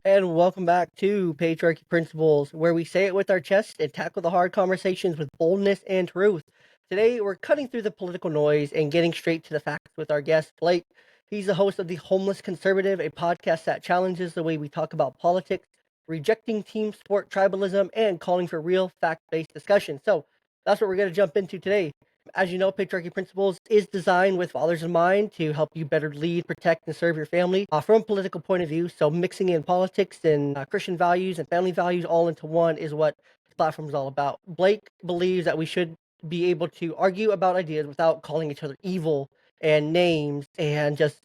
And welcome back to Patriarchy Principles, where we say it with our chest and tackle the hard conversations with boldness and truth. Today, we're cutting through the political noise and getting straight to the facts with our guest, Blake. He's the host of The Homeless Conservative, a podcast that challenges the way we talk about politics, rejecting team sport tribalism, and calling for real fact-based discussion. So that's what we're going to jump into today. As you know, Patriarchy Principles is designed with fathers in mind to help you better lead, protect, and serve your family from a political point of view. So mixing in politics and Christian values and family values all into one is what this platform is all about. Blake believes that we should be able to argue about ideas without calling each other evil and names and just,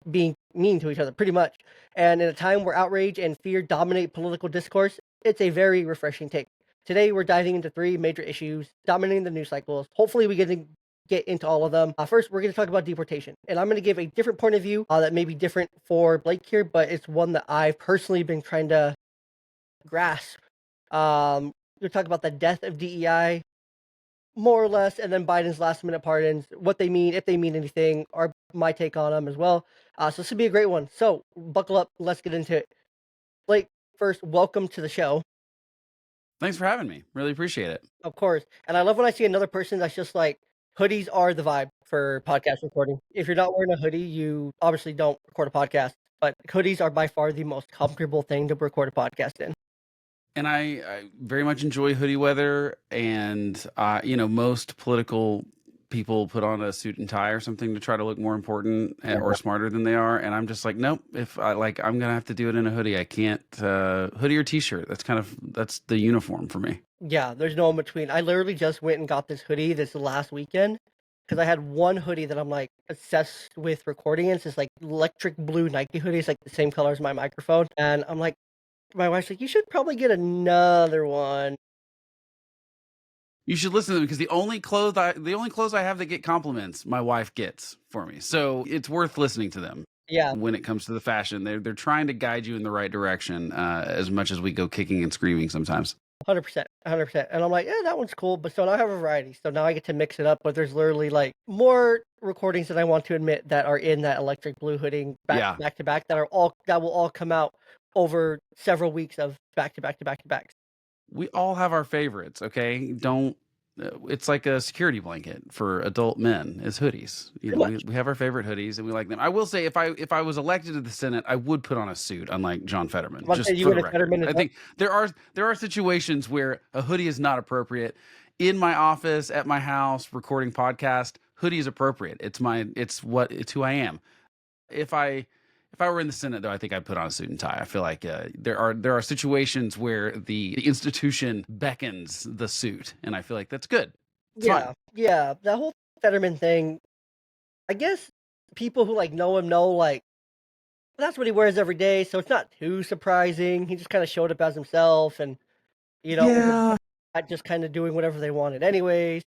being mean to each other, pretty much. And in a time where outrage and fear dominate political discourse, it's a very refreshing take. Today, we're diving into three major issues dominating the news cycles. Hopefully, we get into all of them. First, we're going to talk about deportation. And I'm going to give a different point of view that may be different for Blake here, but it's one that I've personally been trying to grasp. We'll talk about the death of DEI, more or less, and then Biden's last-minute pardons, what they mean, if they mean anything, or my take on them as well. So this would be a great one. So buckle up. Let's get into it. Blake, first, welcome to the show. Thanks for having me. Really appreciate it. Of course. And I love when I see another person that's just like, hoodies are the vibe for podcast recording. If you're not wearing a hoodie, you obviously don't record a podcast, but hoodies are by far the most comfortable thing to record a podcast in. And I very much enjoy hoodie weather. And, most political people put on a suit and tie or something to try to look more important or smarter than they are. And I'm just like, nope, if I'm going to have to do it in a hoodie. I can't, hoodie or t-shirt. That's the uniform for me. Yeah, there's no in between. I literally just went and got this hoodie this last weekend because I had one hoodie that I'm like obsessed with recording in. It's this like electric blue Nike hoodie. It's like the same color as my microphone. And I'm like, my wife's like, you should probably get another one. You should listen to them because the only clothes I have that get compliments, my wife gets for me. So it's worth listening to them. Yeah. When it comes to the fashion, they're trying to guide you in the right direction as much as we go kicking and screaming sometimes. 100%. And I'm like, yeah, that one's cool. But so now I have a variety. So now I get to mix it up. But there's literally like more recordings that I want to admit that are in that electric blue hoodie back to back that will all come out over several weeks of back to backs. We all have our favorites, okay? It's like a security blanket for adult men is hoodies. We have our favorite hoodies and we like them. I will say if I was elected to the Senate, I would put on a suit, unlike John Fetterman. Just for the record. I think there are situations where a hoodie is not appropriate. In my office, at my house, recording podcast, hoodie is appropriate. It's who I am. If I were in the Senate, though, I think I'd put on a suit and tie. I feel like there are situations where the institution beckons the suit, and I feel like that's good. It's fine. Yeah. That whole Fetterman thing, I guess people who like know him know like that's what he wears every day, so it's not too surprising. He just kind of showed up as himself, and just kind of doing whatever they wanted, anyways.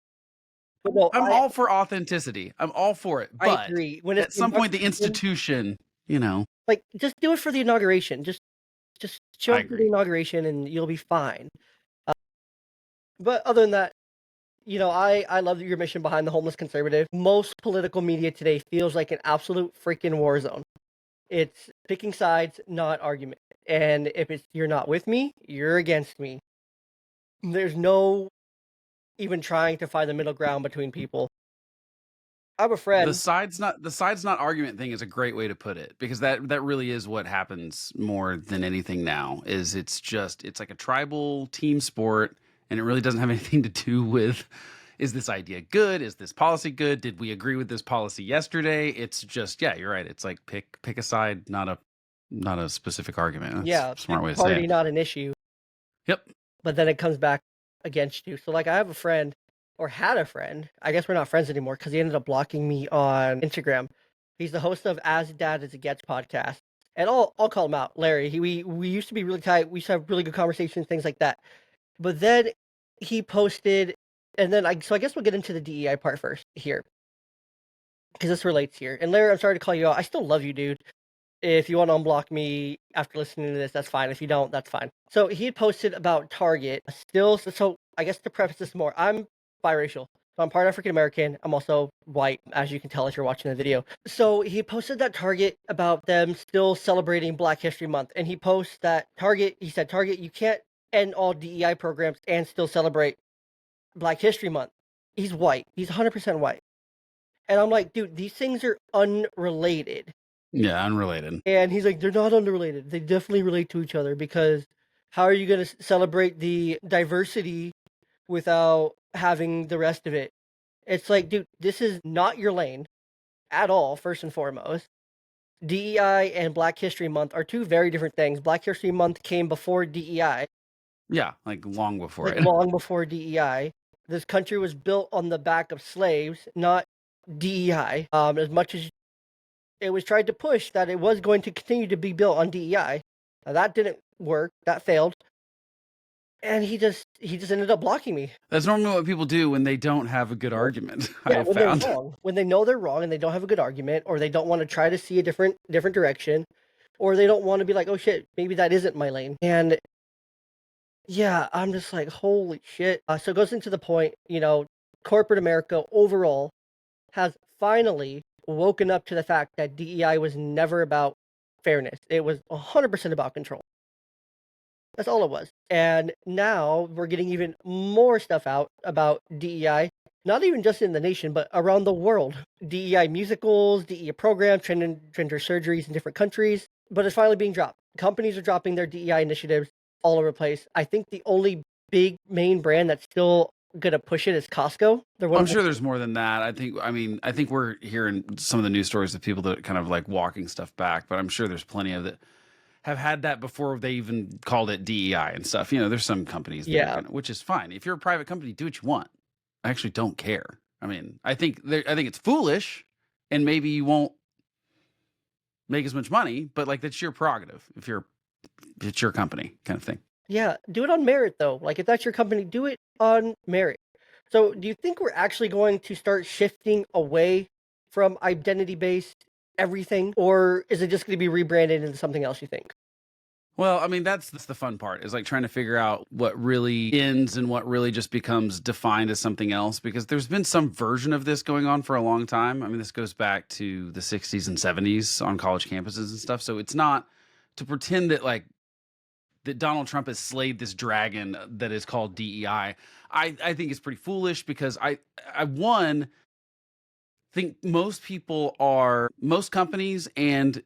But no, I'm all for authenticity. I'm all for it. But I agree. When at some point, the institution. Like, just do it for the inauguration. Just show up for the inauguration and you'll be fine. But other than that, I love your mission behind the Homeless Conservative. Most political media today feels like an absolute freaking war zone. It's picking sides, not argument. And if you're not with me, you're against me. There's no even trying to find the middle ground between people. I have a friend. The sides not argument thing is a great way to put it, because that really is what happens more than anything now. It's like a tribal team sport, and it really doesn't have anything to do with, is this idea good? Is this policy good? Did we agree with this policy yesterday? It's just, yeah, you're right. It's like pick a side, not a specific argument. That's a smart way to say it. Not an issue. Yep. But then it comes back against you. So like I have a friend. Or had a friend. I guess we're not friends anymore because he ended up blocking me on Instagram. He's the host of As Dad As It Gets podcast. And I'll call him out, Larry. We used to be really tight. We used to have really good conversations, things like that. But then he posted, and then I guess we'll get into the DEI part first here. Because this relates here. And Larry, I'm sorry to call you out. I still love you, dude. If you want to unblock me after listening to this, that's fine. If you don't, that's fine. So he had posted about Target. So I guess to preface this more, I'm biracial. So I'm part African American. I'm also white, as you can tell if you're watching the video. So he posted that Target about them still celebrating Black History Month. And he posts that he said, Target, you can't end all DEI programs and still celebrate Black History Month. He's white. He's 100% white. And I'm like, dude, these things are unrelated. Yeah, unrelated. And he's like, they're not unrelated. They definitely relate to each other, because how are you going to celebrate the diversity without having the rest of it? It's like, dude, this is not your lane at all, first and foremost. DEI and Black History Month are two very different things. Black History Month came before DEI, Yeah, like long before like it. long before DEI. This country was built on the back of slaves, not DEI. As much as it was tried to push that it was going to continue to be built on DEI, that didn't work. That failed. And he just ended up blocking me. That's normally what people do when they don't have a good argument. I Yeah, have when found. they're wrong, when they know they're wrong and they don't have a good argument, or they don't want to try to see a different direction, or they don't want to be like, oh shit, maybe that isn't my lane. And yeah, I'm just like, holy shit. So it goes into the point, corporate America overall has finally woken up to the fact that DEI was never about fairness. It was 100% about control. That's all it was. And now we're getting even more stuff out about DEI, not even just in the nation, but around the world. DEI musicals, DEI programs, gender surgeries in different countries, but it's finally being dropped. Companies are dropping their DEI initiatives all over the place. I think the only big main brand that's still gonna push it is Costco. I'm sure there's more than that. I think we're hearing some of the news stories of people that are kind of like walking stuff back, but I'm sure there's plenty of that have had that before they even called it DEI and stuff. There's some companies that are which is fine. If you're a private company, do what you want. I actually don't care. I mean, I think it's foolish, and maybe you won't make as much money, but like that's your prerogative if it's your company kind of thing. Yeah, do it on merit though. Like if that's your company, do it on merit. So do you think we're actually going to start shifting away from identity-based everything, or is it just going to be rebranded into something else, you think? Well, I mean, that's the fun part is like trying to figure out what really ends and what really just becomes defined as something else, because there's been some version of this going on for a long time. I mean, this goes back to the 60s and 70s on college campuses and stuff. So it's not to pretend that like that Donald Trump has slayed this dragon that is called DEI. I think it's pretty foolish, because I think most companies, and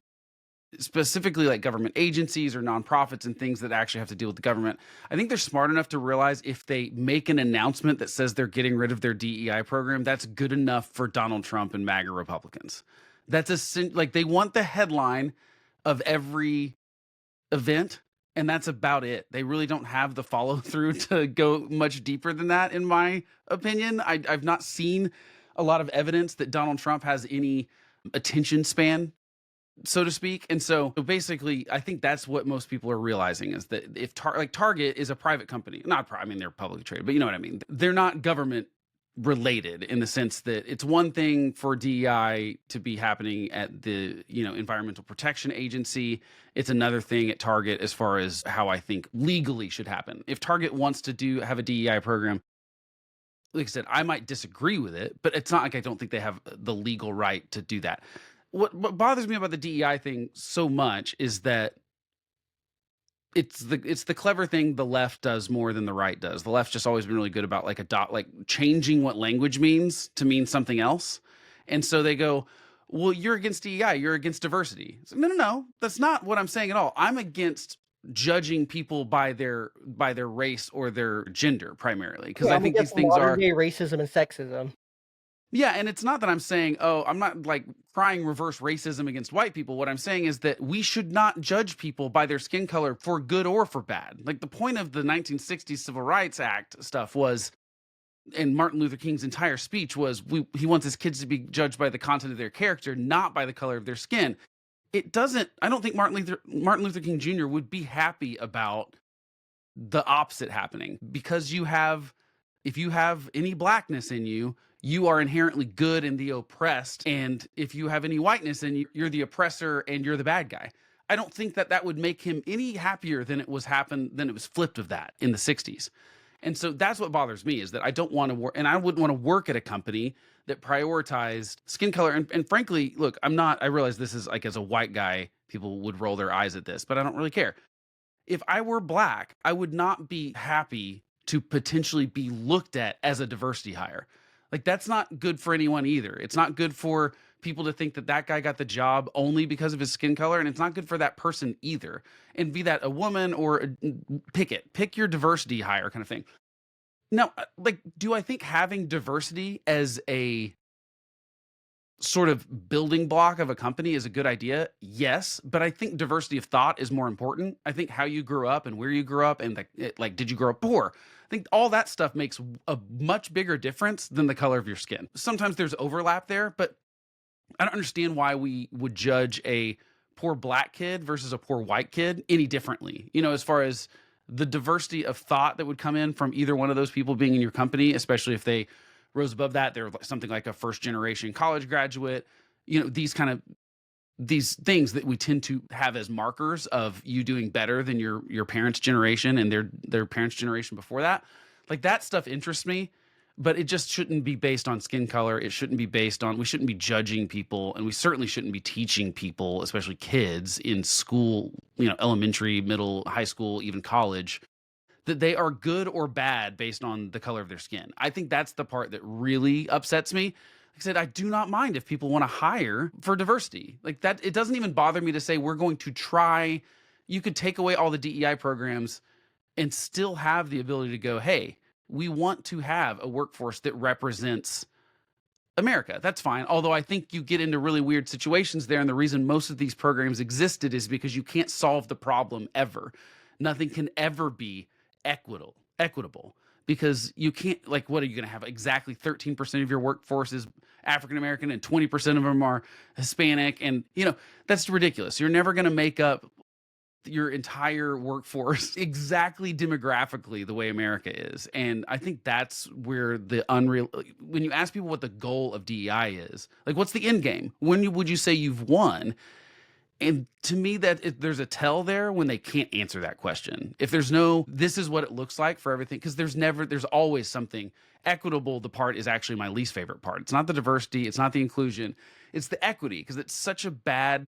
specifically like government agencies or nonprofits and things that actually have to deal with the government, I think they're smart enough to realize if they make an announcement that says they're getting rid of their DEI program, that's good enough for Donald Trump and MAGA Republicans. Like they want the headline of every event, and that's about it. They really don't have the follow through to go much deeper than that, in my opinion. I've not seen a lot of evidence that Donald Trump has any attention span, so to speak. And so basically, I think that's what most people are realizing, is that if Target is a private company, I mean, they're publicly traded, but you know what I mean? They're not government related in the sense that it's one thing for DEI to be happening at the, Environmental Protection Agency. It's another thing at Target as far as how I think legally should happen. If Target wants to have a DEI program, like I said, I might disagree with it, but it's not like I don't think they have the legal right to do that. What bothers me about the DEI thing so much is that it's the clever thing the left does more than the right does. The left's just always been really good about like changing what language means to mean something else. And so they go, well, you're against DEI, you're against diversity. So, no, that's not what I'm saying at all. I'm against judging people by their race or their gender primarily, because I think these things are modern-day racism and sexism. Yeah, and it's not that I'm saying, I'm not like crying reverse racism against white people. What I'm saying is that we should not judge people by their skin color for good or for bad. Like the point of the 1960s Civil Rights Act stuff was, and Martin Luther King's entire speech was, he wants his kids to be judged by the content of their character, not by the color of their skin. I don't think Martin Luther King Jr. would be happy about the opposite happening, because if you have any blackness in you, you are inherently good and the oppressed. And if you have any whiteness in you, you're the oppressor and you're the bad guy. I don't think that would make him any happier than it was flipped of that in the 60s. And so that's what bothers me, is that I don't want to work, and I wouldn't want to work at a company that prioritized skin color. And frankly, look, I realize this is like, as a white guy, people would roll their eyes at this, but I don't really care. If I were black, I would not be happy to potentially be looked at as a diversity hire. Like, that's not good for anyone either. It's not good for people to think that that guy got the job only because of his skin color, and it's not good for that person either. And be that a woman or pick your diversity hire kind of thing. Now, like, do I think having diversity as a sort of building block of a company is a good idea? Yes, but I think diversity of thought is more important. I think how you grew up and where you grew up, and like, did you grow up poor? I think all that stuff makes a much bigger difference than the color of your skin. Sometimes there's overlap there, but I don't understand why we would judge a poor black kid versus a poor white kid any differently. As far as the diversity of thought that would come in from either one of those people being in your company, especially if they rose above that, they're something like a first generation college graduate, these things that we tend to have as markers of you doing better than your parents' generation and their parents' generation before that. Like, that stuff interests me, but it just shouldn't be based on skin color. It shouldn't be based on, we shouldn't be judging people, and we certainly shouldn't be teaching people, especially kids in school, elementary, middle, high school, even college, that they are good or bad based on the color of their skin. I think that's the part that really upsets me. Like I said, I do not mind if people want to hire for diversity. Like that, it doesn't even bother me to say we're going to try. You could take away all the DEI programs and still have the ability to go, hey, we want to have a workforce that represents America. That's fine. Although I think you get into really weird situations there. And the reason most of these programs existed is because you can't solve the problem ever. Nothing can ever be equitable, because you can't, like, what are you going to have? Exactly 13% of your workforce is African American and 20% of them are Hispanic. And, that's ridiculous. You're never going to make up your entire workforce exactly demographically the way America is. And I think that's where when you ask people what the goal of DEI is, like, what's the end game? When would you say you've won? And to me, there's a tell there when they can't answer that question. If there's no, this is what it looks like for everything, because there's always something equitable. The part is actually my least favorite part. It's not the diversity. It's not the inclusion. It's the equity, because it's such a bad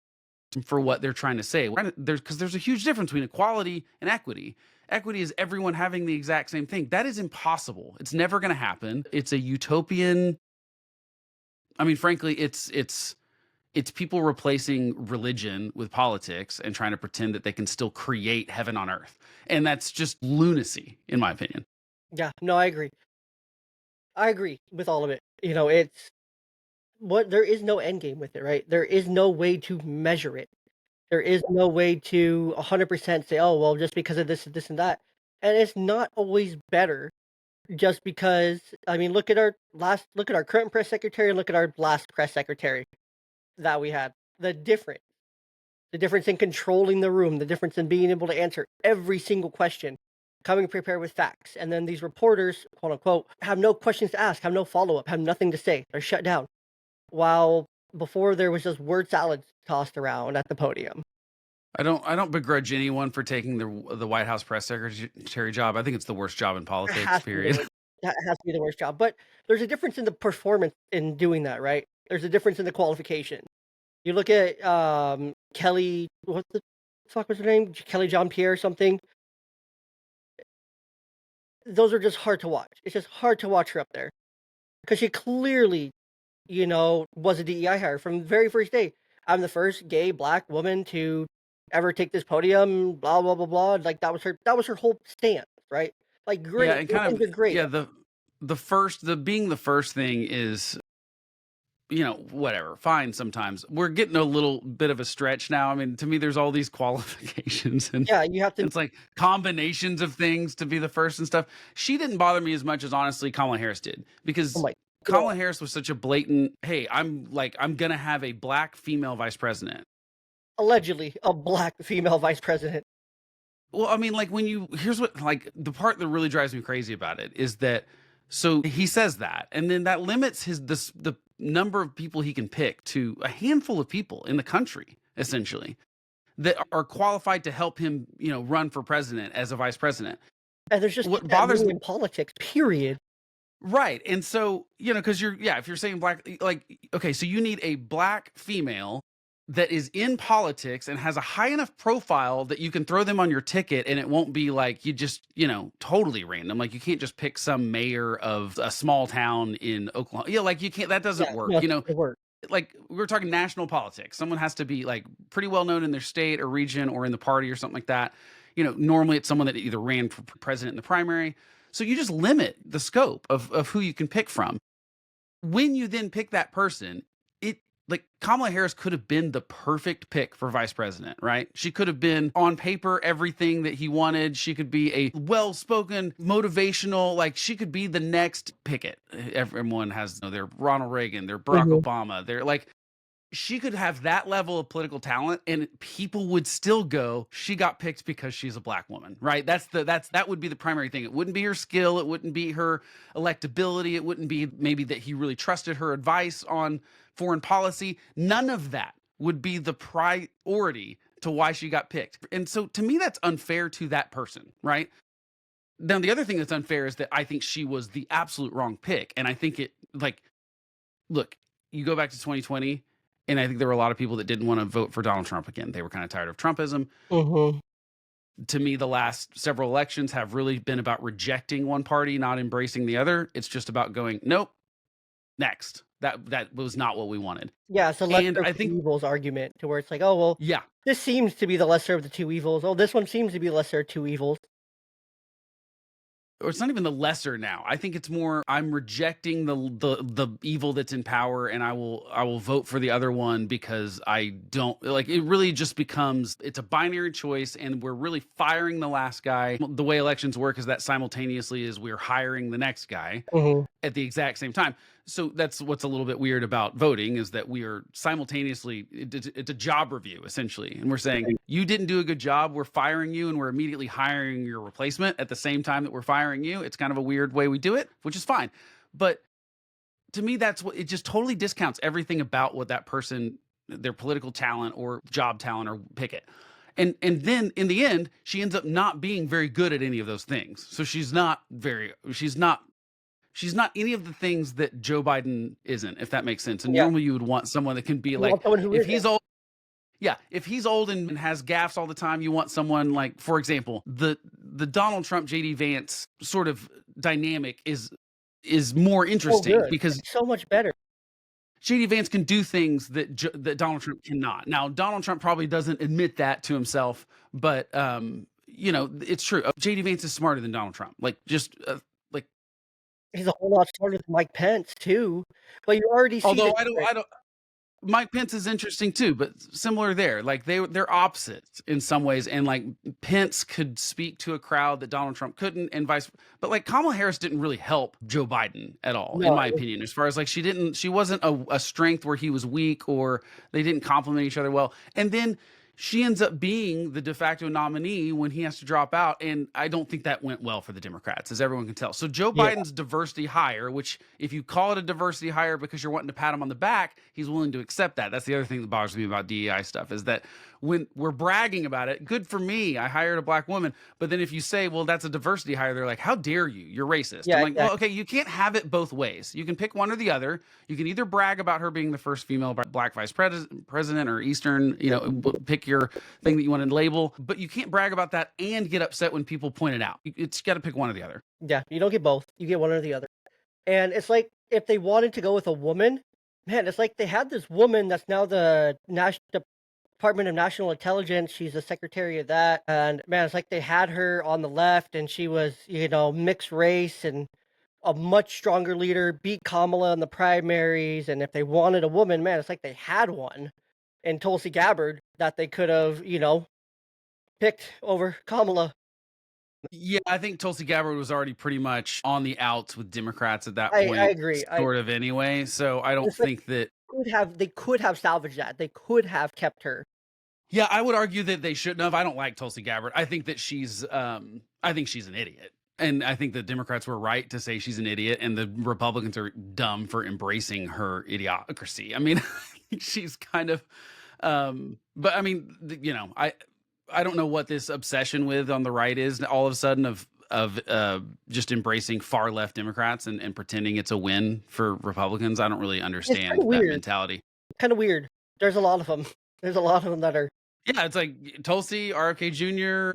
for what they're trying to say. There's a huge difference between equality and equity. Equity is everyone having the exact same thing. That is impossible. It's never going to happen. It's a utopian. I mean, frankly, it's people replacing religion with politics and trying to pretend that they can still create heaven on earth. And that's just lunacy, in my opinion. Yeah, no, I agree. I agree with all of it. It's there is no end game with it, right? There is no way to measure it. There is no way to 100% say, oh, well, just because of this, and that. And it's not always better just because, I mean, look at our current press secretary and look at our last press secretary that we had. The difference in controlling the room, the difference in being able to answer every single question, coming prepared with facts. And then these reporters, quote unquote, have no questions to ask, have no follow-up, have nothing to say. They're shut down. While before there was just word salad tossed around at the podium. I don't begrudge anyone for taking the White House press secretary job. I think it's the worst job in politics, period. That has to be the worst job. But there's a difference in the performance in doing that, right? There's a difference in the qualification. You look at Kelly, what the fuck was her name? Kelly Jean Pierre or something. Those are just hard to watch. It's just hard to watch her up there. Because she clearly, was a DEI hire from the very first day. I'm the first gay black woman to ever take this podium, blah blah blah blah. Like that was her whole stance, right? Like great, Yeah, and kind of, great. yeah, the being the first thing is, whatever, fine. Sometimes we're getting a little bit of a stretch now. I mean, to me, there's all these qualifications, and Yeah, you have to. it's like combinations of things to be the first and stuff. She didn't bother me as much as, honestly, Kamala Harris did, because Oh my Kamala Harris was such a blatant, hey, I'm going to have a black female vice president. Allegedly a black female vice president. Well, I mean, like, here's what, like, the part that really drives me crazy about it is that, so he says that, and then that limits the number of people he can pick to a handful of people in the country, essentially, that are qualified to help him, run for president as a vice president. And there's just not what that bothers many me, in politics, period. right? And so, because if you're saying black, like, okay, so you need a black female that is in politics and has a high enough profile that you can throw them on your ticket and it won't be like you just, totally random. Like you can't just pick some mayor of a small town in Oklahoma. Yeah, like you can't, that doesn't Yeah, work. no, it's not gonna work. Like we're talking national politics. Someone has to be like pretty well known in their state or region or in the party or something like that. Normally it's someone that either ran for president in the primary. So you just limit the scope of who you can pick from. When you then pick that person, it like Kamala Harris could have been the perfect pick for vice president, right? She could have been on paper everything that he wanted. She could be a well-spoken, motivational, like she could be the next picket. Everyone has their Ronald Reagan, their Barack Mhm. Obama, they're like she could have that level of political talent and people would still go, she got picked because she's a black woman, right? That would be the primary thing. It wouldn't be her skill, it wouldn't be her electability, it wouldn't be maybe that he really trusted her advice on foreign policy. None of that would be the priority to why she got picked. And so to me that's unfair to that person, right? Now the other thing that's unfair is that I think she was the absolute wrong pick, and I think it like look, you go back to 2020, and I think there were a lot of people that didn't want to vote for Donald Trump again. They were kind of tired of Trumpism. Mhm. To me, the last several elections have really been about rejecting one party, not embracing the other. It's just about going, nope, next. That was not what we wanted. Yeah, it's a And lesser of I two think, evils argument to where it's like, "Oh, well, yeah, this seems to be the lesser of the two evils. Oh, this one seems to be the lesser of two evils." or it's not even the lesser now. I think it's more I'm rejecting the evil that's in power, and I will vote for the other one because I don't like it. Really, just becomes it's a binary choice, and we're really firing the last guy. The way elections work is that simultaneously is we're hiring the next guy Mhm. at the exact same time. So that's what's a little bit weird about voting is that we are simultaneously it's a job review essentially, and we're saying you didn't do a good job, we're firing you, and we're immediately hiring your replacement at the same time that we're firing you. It's kind of a weird way we do it, which is fine, but to me that's what it just totally discounts everything about what that person, their political talent or job talent or pick it. And then in the end she ends up not being very good at any of those things. So she's not any of the things that Joe Biden isn't, if that makes sense. And Yeah, normally you would want someone that can be you like, want someone who if isn't. he's old, yeah, if he's old and has gaffes all the time, you want someone like, for example, the Donald Trump JD Vance sort of dynamic is more So interesting good. because It's so much better. JD Vance can do things that Donald Trump cannot. Now, Donald Trump probably doesn't admit that to himself, but it's true. JD Vance is smarter than Donald Trump. Like just like He's a whole lot smarter than Mike Pence too, but you already see the although difference. I don't Mike Pence is interesting too, but similar there. Like they're opposites in some ways, and like Pence could speak to a crowd that Donald Trump couldn't, and vice. But like Kamala Harris didn't really help Joe Biden at all, in No, my opinion. As far as like she wasn't a strength where he was weak, or they didn't complement each other well. And then she ends up being the de facto nominee when he has to drop out. And I don't think that went well for the Democrats, as everyone can tell. So Joe yeah, Biden's diversity hire, which if you call it a diversity hire because you're wanting to pat him on the back, he's willing to accept that. That's the other thing that bothers me about DEI stuff is that when we're bragging about it, good for me, I hired a black woman. But then if you say, well, that's a diversity hire, they're like, how dare you? You're racist. yeah, I'm like, well, exactly. okay, you can't have it both ways. You can pick one or the other. You can either brag about her being the first female black vice president or Eastern, pick your thing that you want to label, but you can't brag about that and get upset when people point it out. It's got to pick one or the other. Yeah, you don't get both. You get one or the other. And it's like if they wanted to go with a woman, man, it's like they had this woman that's now the Department of National Intelligence. She's the secretary of that. And man, it's like they had her on the left and she was, mixed race and a much stronger leader, beat Kamala in the primaries. And if they wanted a woman, man, it's like they had one in Tulsi Gabbard that they could have, picked over Kamala. Yeah, I think Tulsi Gabbard was already pretty much on the outs with Democrats at that I point, agree. sort of anyway. So I don't It's like think that. they could have salvaged that. They could have kept her. Yeah, I would argue that they shouldn't have. I don't like Tulsi Gabbard. I think that I think she's an idiot. And I think the Democrats were right to say she's an idiot, and the Republicans are dumb for embracing her idiocracy. I mean, she's kind of, but I mean, I don't know what this obsession with on the right is all of a sudden of just embracing far left Democrats and pretending it's a win for Republicans. I don't really It's understand kinda that weird. mentality. Kinda weird. There's a lot of them. There's a lot of them that are Yeah, it's like Tulsi, RFK Jr.,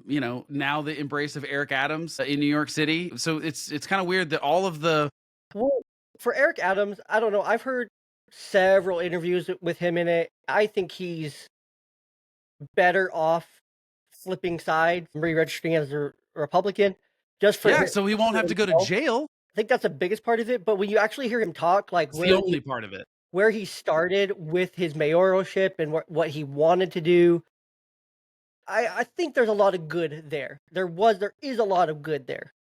now the embrace of Eric Adams in New York City. So it's kind of weird that all of the well, for Eric Adams, I don't know, I've heard several interviews with him in it. I think he's better off flipping sides, re-registering as a Republican just for yeah, so he won't have to go to himself. jail. I think that's the biggest part of it, but when you actually hear him talk, like, It's the only part of it. where he started with his mayoralship and what he wanted to do, I think there's a lot of good there. There is a lot of good there.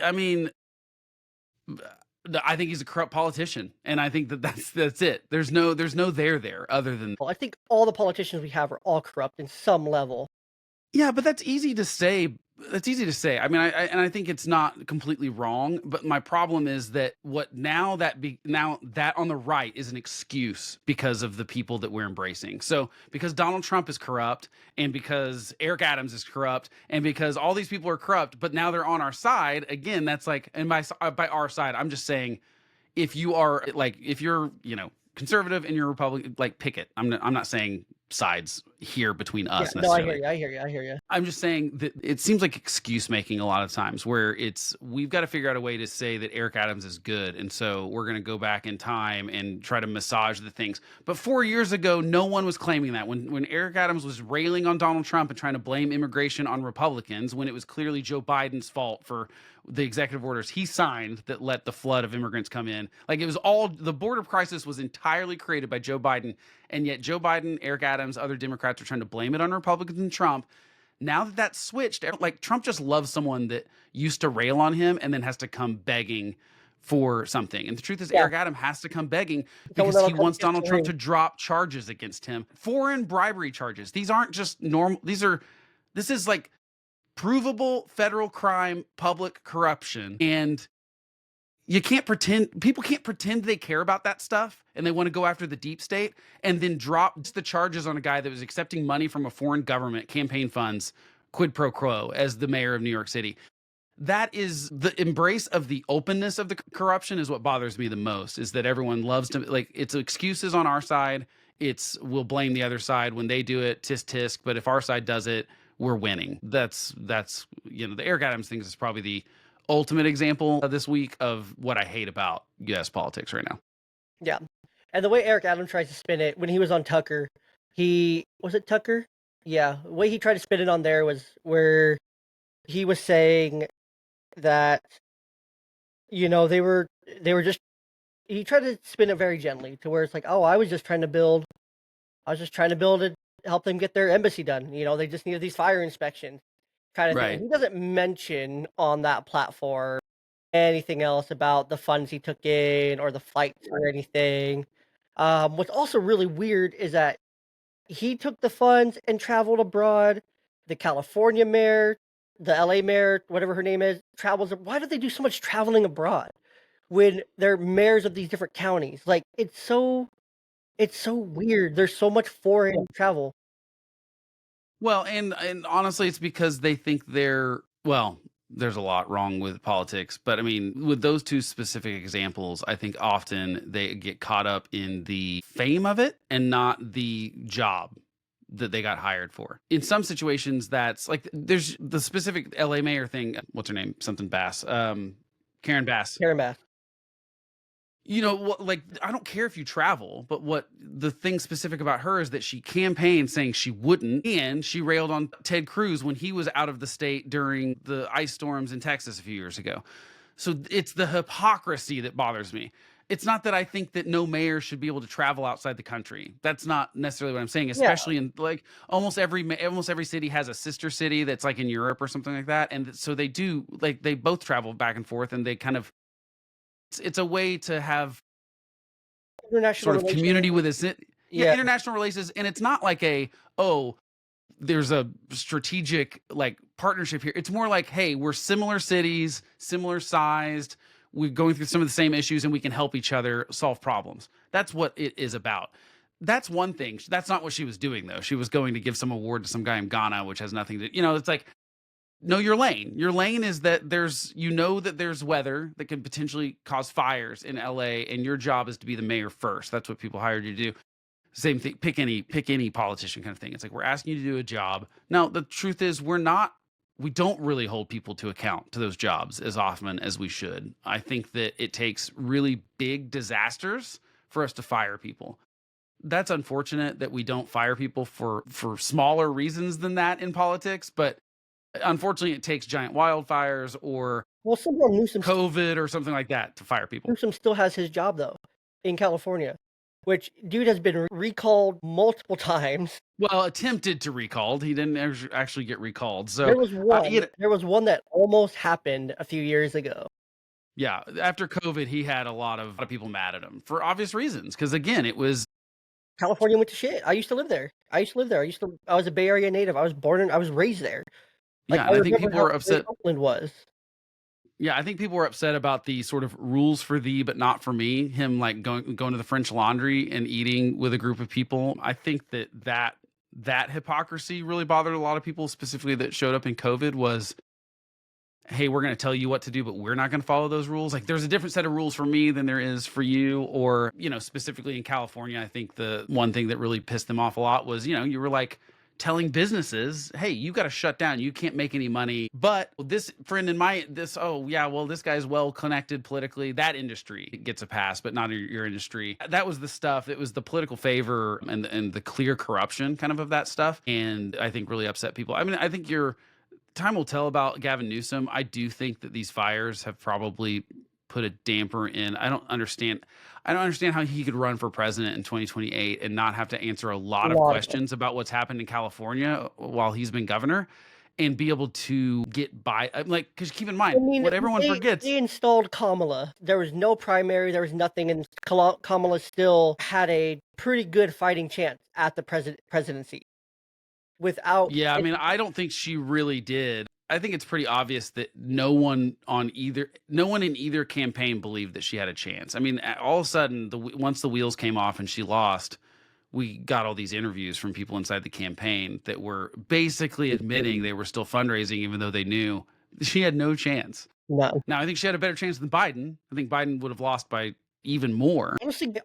I mean, I think he's a corrupt politician, and I think that's it. There's no there other than Well, I think all the politicians we have are all corrupt in some level. yeah, but that's easy to say. That's easy to say. I mean, I think it's not completely wrong, but my problem is that now that on the right is an excuse because of the people that we're embracing. So because Donald Trump is corrupt, and because Eric Adams is corrupt, and because all these people are corrupt, but now they're on our side again. That's like, and by our side, I'm just saying, if you're conservative and you're Republican, like pick it. I'm not saying sides here between Yeah, us no, I necessarily. hear you. I'm just saying that it seems like excuse making a lot of times where we've got to figure out a way to say that Eric Adams is good. And so we're going to go back in time and try to massage the things. But 4 years ago, no one was claiming that. When Eric Adams was railing on Donald Trump and trying to blame immigration on Republicans, when it was clearly Joe Biden's fault for the executive orders he signed that let the flood of immigrants come in. Like it was all the border crisis was entirely created by Joe Biden. And yet Joe Biden, Eric Adams, other Democrats are trying to blame it on Republicans and Trump. Now that that's switched, like Trump just loves someone that used to rail on him and then has to come begging for something. And the truth is, Yeah, Eric Adams has to come begging someone because that'll he come wants kiss Donald the Trump ring. to drop charges against him. Foreign bribery charges. These aren't just normal. This is like provable federal crime, public corruption. And people can't pretend they care about that stuff and they want to go after the deep state and then drop the charges on a guy that was accepting money from a foreign government, campaign funds, quid pro quo as the mayor of New York City. That is the embrace of the openness of the corruption is what bothers me the most, is that everyone loves to, like, it's excuses on our side. We'll blame the other side when they do it, tisk tisk. But if our side does it, we're winning. That's the Eric Adams thing is probably the ultimate example of this week of what I hate about U.S. politics right now. Yeah. And the way Eric Adams tries to spin it when he was on Tucker, was it Tucker? Yeah. The way he tried to spin it on there was where he was saying that, they were just he tried to spin it very gently to where it's like, oh, I was just trying to build it, help them get their embassy done. They just needed these fire inspections kind of thing. Right. He doesn't mention on that platform anything else about the funds he took in or the flights or anything. What's also really weird is that he took the funds and traveled abroad. The California mayor, the LA mayor, whatever her name is, travels. Why do they do so much traveling abroad when they're mayors of these different counties? Like it's so weird. There's so much foreign travel. Well, and honestly, it's because they think there's a lot wrong with politics, but I mean, with those two specific examples, I think often they get caught up in the fame of it and not the job that they got hired for. In some situations, that's like there's the specific LA mayor thing. What's her name? Something Bass. Karen Bass. Karen Bass. What, like, I don't care if you travel, but what the thing specific about her is that she campaigned saying she wouldn't, and she railed on Ted Cruz when he was out of the state during the ice storms in Texas a few years ago. So it's the hypocrisy that bothers me. It's not that I think that no mayor should be able to travel outside the country. That's not necessarily what I'm saying, Yeah. especially in like almost every city has a sister city that's like in Europe or something like that. And so they do, like, they both travel back and forth, and they kind of, it's a way to have International sort of community relations. with Yeah. international relations. And it's not like there's a strategic like partnership here. It's more like, hey, we're similar cities, similar sized, we're going through some of the same issues, and we can help each other solve problems. That's what it is about. That's one thing. That's not what she was doing though. She was going to give some award to some guy in Ghana, which has nothing to, it's like, know your lane. Your lane is that there's weather that can potentially cause fires in LA, and your job is to be the mayor first. That's what people hired you to do. Same thing, pick any politician kind of thing. It's like, we're asking you to do a job. Now, the truth is we don't really hold people to account to those jobs as often as we should. I think that it takes really big disasters for us to fire people. That's unfortunate that we don't fire people for smaller reasons than that in politics, but unfortunately it takes giant wildfires or Well, somehow COVID or something like that to fire people. Newsom still has his job though in California, which dude has been recalled multiple times. Well, attempted to recalled. He didn't actually get recalled. So there was one that almost happened a few years ago. Yeah, after COVID, he had a lot of people mad at him for obvious reasons. Because again, it was California went to shit. I used to live there. I was a Bay Area native. I was raised there. Yeah, and I think people were upset. Oakland was. Yeah, I think people were upset about the sort of rules for thee but not for me. Him like going to the French Laundry and eating with a group of people. I think that hypocrisy really bothered a lot of people, specifically that showed up in COVID. Was, hey, we're going to tell you what to do, but we're not going to follow those rules. Like, there's a different set of rules for me than there is for you. Or, specifically in California, I think the one thing that really pissed them off a lot was, you were like telling businesses, hey, you got to shut down. You can't make any money. But this friend in this guy's well connected politically. That industry gets a pass, but not your industry. That was the stuff. It was the political favor and the clear corruption kind of that stuff. And I think really upset people. I mean, I think time will tell about Gavin Newsom. I do think that these fires have probably put a damper in. I don't understand how he could run for president in 2028 and not have to answer a lot of questions about what's happened in California while he's been governor and be able to get by. Like, because keep in mind, what everyone forgets. They installed Kamala. There was no primary. There was nothing. And Kamala still had a pretty good fighting chance at the presidency. I mean, I don't think she really did. I think it's pretty obvious that no one in either campaign believed that she had a chance. I mean, all of a sudden, once the wheels came off and she lost, we got all these interviews from people inside the campaign that were basically admitting they were still fundraising, even though they knew she had no chance. No. Now, I think she had a better chance than Biden. I think Biden would have lost by even more.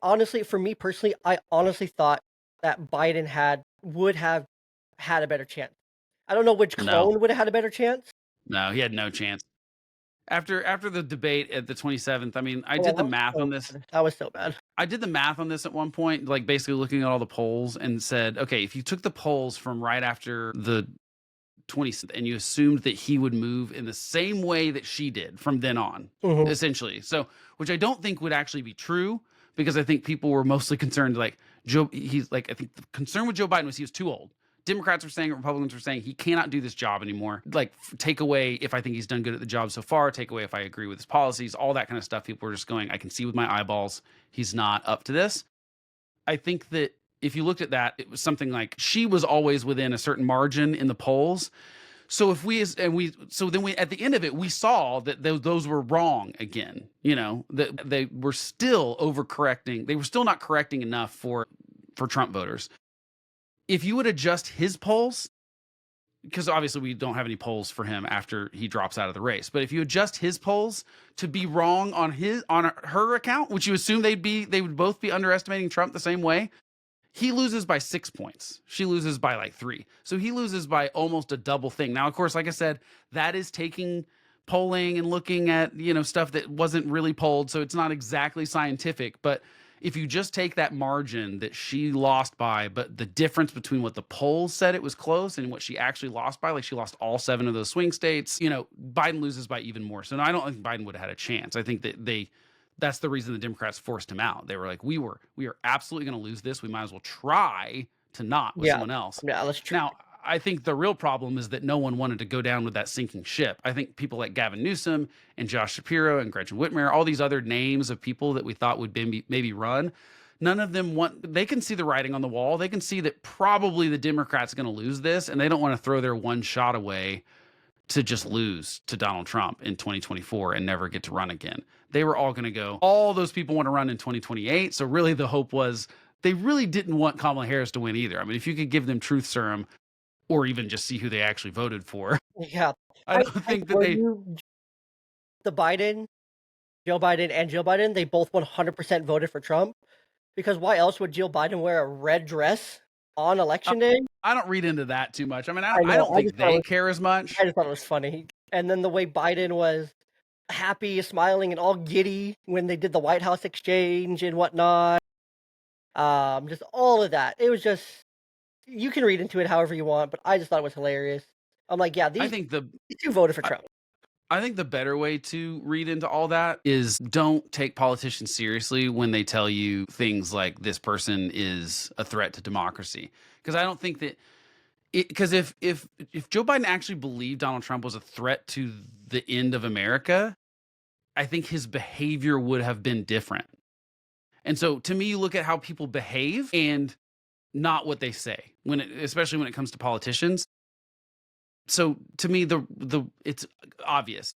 Honestly, for me personally, I honestly thought that Biden would have had a better chance. I don't know which clone would have had a better chance. No, he had no chance. After the debate at the 27th, I mean, I did the math on this. That was so bad. I did the math on this at one point, like basically looking at all the polls and said, okay, if you took the polls from right after the 20th and you assumed that he would move in the same way that she did from then on, essentially. So, which I don't think would actually be true, because I think people were mostly concerned, I think the concern with Joe Biden was he was too old. Democrats were saying, Republicans were saying, he cannot do this job anymore. Like, take away if I think he's done good at the job so far, take away if I agree with his policies, all that kind of stuff. People were just going, I can see with my eyeballs, he's not up to this. I think that if you looked at that, it was something like she was always within a certain margin in the polls. So then at the end of it, we saw that those were wrong again. That they were still overcorrecting. They were still not correcting enough for Trump voters. If you would adjust his polls, because obviously we don't have any polls for him after he drops out of the race, but if you adjust his polls to be wrong on her account, which you assume they would both be underestimating Trump the same way, he loses by 6 points. She loses by like 3. So he loses by almost a double thing. Now, of course, like I said, that is taking polling and looking at, stuff that wasn't really polled. So it's not exactly scientific, but if you just take that margin that she lost by, but the difference between what the polls said it was close and what she actually lost by, like she lost all 7 of those swing states, Biden loses by even more. So no, I don't think Biden would have had a chance. I think that that's the reason the Democrats forced him out. They were like, we are absolutely going to lose this. We might as well try to not with someone else. Yeah, that's true. Now, I think the real problem is that no one wanted to go down with that sinking ship. I think people like Gavin Newsom and Josh Shapiro and Gretchen Whitmer, all these other names of people that we thought would maybe run, none of them they can see the writing on the wall. They can see that probably the Democrats are going to lose this, and they don't want to throw their one shot away to just lose to Donald Trump in 2024 and never get to run again. They were all going to go, all those people want to run in 2028. So really the hope was they really didn't want Kamala Harris to win either. I mean, if you could give them truth serum, or even just see who they actually voted for. Yeah. I don't I think that told they. you the Joe Biden and Jill Biden, they both 100% voted for Trump, because why else would Jill Biden wear a red dress on Uh, election day? I don't read into that too much. I mean, I I know, don't think they care as I much. just thought it was funny. And then the way Biden was happy, smiling, and all giddy when they did the White House exchange and whatnot. Just all of that. It was just you can read into it however you want, but I just thought it was hilarious. I'm like, yeah, I think the these two voted for I, Trump. I think the better way to read into all that is don't take politicians seriously when they tell you things like this person is a threat to democracy. Because I don't think that because if Joe Biden actually believed Donald Trump was a threat to the end of America, I think his behavior would have been different. And so to me, you look at how people behave and not what they say especially when it comes to politicians. So to me, the it's obvious.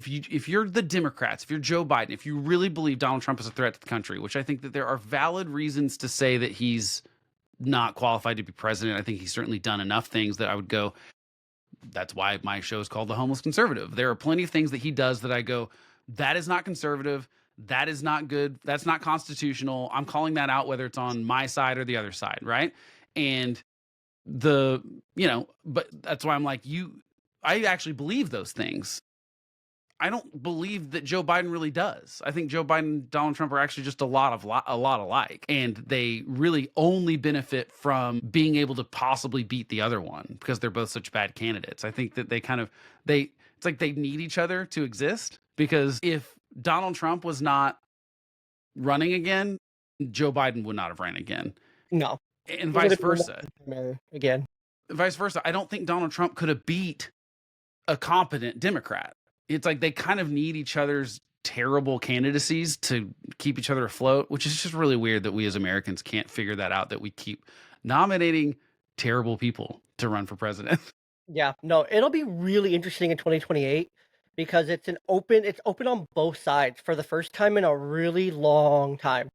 If you're the Democrats, if you're Joe Biden, if you really believe Donald Trump is a threat to the country, which I think that there are valid reasons to say that he's not qualified to be president. I think he's certainly done enough things that I would go, that's why my show is called The Homeless Conservative. There are plenty of things that he does that I go, that is not conservative. That is not good. That's not constitutional. I'm calling that out, whether it's on my side or the other side. Right. And but that's why I'm like, I actually believe those things. I don't believe that Joe Biden really does. I think Joe Biden and Donald Trump are actually just a lot alike, and they really only benefit from being able to possibly beat the other one because they're both such bad candidates. I think that it's like they need each other to exist, because if Donald Trump was not running again, Joe Biden would not have ran again, No, and it would vice have been versa. again. Vice versa. I don't think Donald Trump could have beat a competent Democrat. It's like they kind of need each other's terrible candidacies to keep each other afloat, which is just really weird that we as Americans can't figure that out, that we keep nominating terrible people to run for president. Yeah, no, it'll be really interesting in 2028 because it's open on both sides for the first time in a really long time.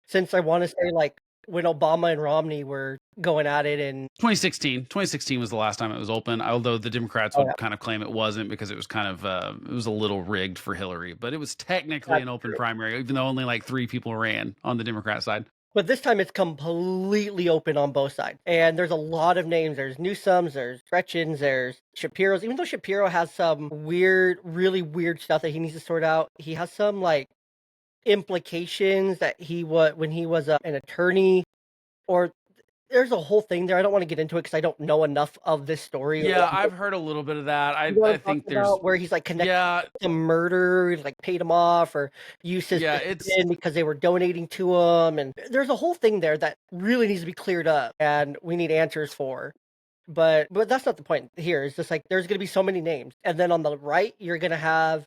Since I want to say like when Obama and Romney were going at it and 2016 was the last time it was open, although the Democrats oh yeah, would kind of claim it wasn't because it was kind of it was a little rigged for Hillary, but it was technically that's an open true. primary, even though only like 3 people ran on the Democrat side. But this time it's completely open on both sides. And there's a lot of names. There's Newsom's, there's Gretchen's, there's Shapiro's. Even though Shapiro has some weird, really weird stuff that he needs to sort out, he has some like implications that he was when he was an attorney, or there's a whole thing there. I don't want to get into it because I don't know enough of this story. Or Yeah, I've heard a little bit of that. you know what I I'm talking think there's about? Where he's like connected yeah, to murder, like paid him off or used his yeah, it's position because they were donating to him. And there's a whole thing there that really needs to be cleared up and we need answers for. But that's not the point here. It's just like there's gonna be so many names. And then on the right, you're gonna have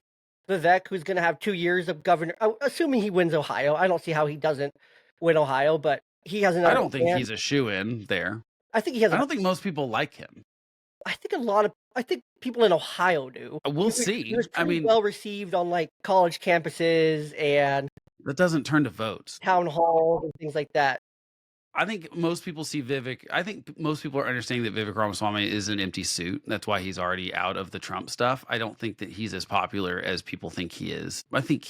Vivek, who's gonna have 2 years of governor, assuming he wins Ohio. I don't see how he doesn't win Ohio, but he has I another don't think chance. he's a shoe-in there. I think he has I a don't think most people like him. I think people in Ohio do. We'll He see. was I pretty mean, well received on, like, college campuses and that doesn't turn to votes. town halls and things like that. I think most people see Vivek. I think most people are understanding that Vivek Ramaswamy is an empty suit. That's why he's already out of the Trump stuff. I don't think that he's as popular as people think he is. I think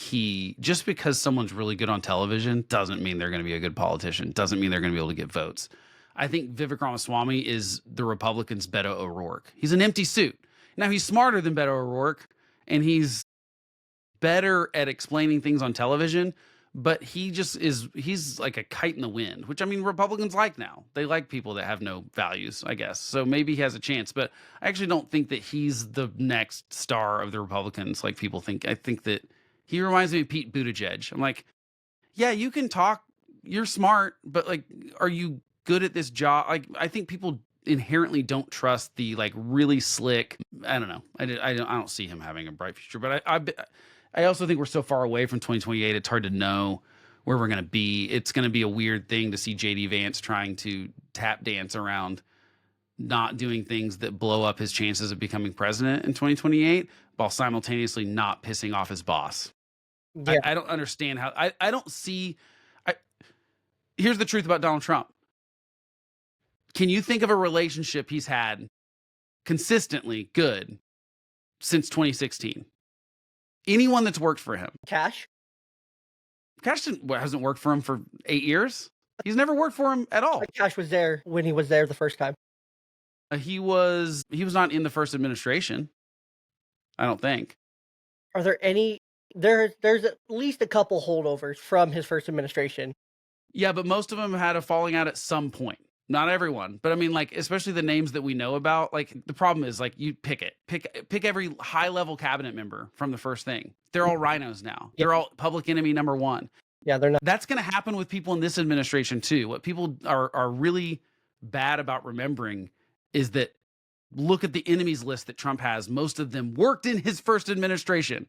just because someone's really good on television doesn't mean they're going to be a good politician, doesn't mean they're going to be able to get votes. I think Vivek Ramaswamy is the Republicans' Beto O'Rourke. He's an empty suit. Now, he's smarter than Beto O'Rourke, and he's better at explaining things on television, but he's like a kite in the wind, which I mean Republicans like now. They like people that have no values, I guess. So maybe he has a chance, but I actually don't think that he's the next star of the Republicans like people think. I think that he reminds me of Pete Buttigieg. I'm like, yeah, you can talk, you're smart, but like, are you good at this job? Like, I think people inherently don't trust the like really slick. I don't know. I don't see him having a bright future, but I also think we're so far away from 2028. It's hard to know where we're going to be. It's going to be a weird thing to see JD Vance trying to tap dance around not doing things that blow up his chances of becoming president in 2028 while simultaneously not pissing off his boss. Yeah. I don't understand how I don't see. I, Here's the truth about Donald Trump. Can you think of a relationship he's had consistently good since 2016. Anyone that's worked for him. Cash Hasn't worked for him for 8 years. He's never worked for him at all. Cash was there when he was there the first time. He was not in the first administration, I don't think. Are there any? There's at least a couple holdovers from his first administration. Yeah, but most of them had a falling out at some point. Not everyone, but I mean, like, especially the names that we know about. Like, the problem is, like, you pick every high level cabinet member from the first thing. They're all rhinos now. Yeah. They're all public enemy number one. Yeah, they're not. That's going to happen with people in this administration too. What people are really bad about remembering is that look at the enemies list that Trump has. Most of them worked in his first administration.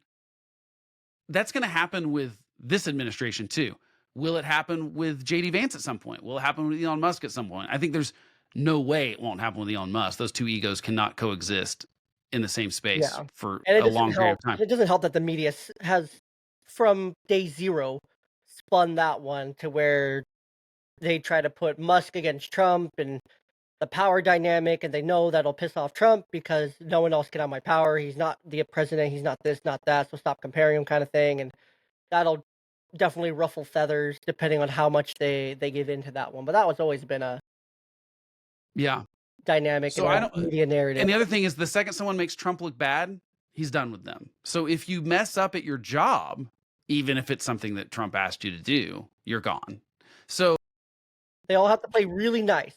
That's going to happen with this administration too. Will it happen with JD Vance at some point? Will it happen with Elon Musk at some point? I think there's no way it won't happen with Elon Musk. Those two egos cannot coexist in the same space for a long period of time. It doesn't help that the media has, from day zero, spun that one to where they try to put Musk against Trump and the power dynamic, and they know that'll piss off Trump because no one else can have my power. He's not the president. He's not this, not that. So stop comparing him, kind of thing. And that'll definitely ruffle feathers depending on how much they give into that one. But that was always been a dynamic So in media narrative. And the other thing is, the second someone makes Trump look bad, he's done with them. So if you mess up at your job, even if it's something that Trump asked you to do, you're gone. So they all have to play really nice.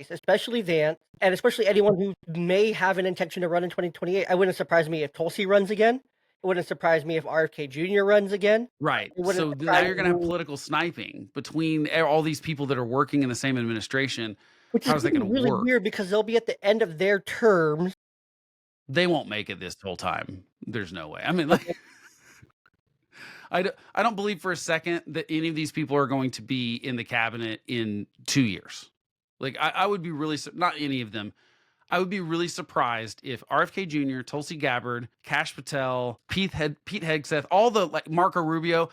Especially Vance, and especially anyone who may have an intention to run in 2028. It wouldn't surprise me if Tulsi runs again. It wouldn't surprise me if RFK Jr. runs again. Right. So now you're going to have political sniping between all these people that are working in the same administration. Which is really weird because they'll be at the end of their terms. They won't make it this whole time. There's no way. I mean, like, I don't believe for a second that any of these people are going to be in the cabinet in 2 years. Like, I would be really, not any of them. I would be really surprised if RFK Jr., Tulsi Gabbard, Kash Patel, Pete Hegseth, all the, like, Marco Rubio,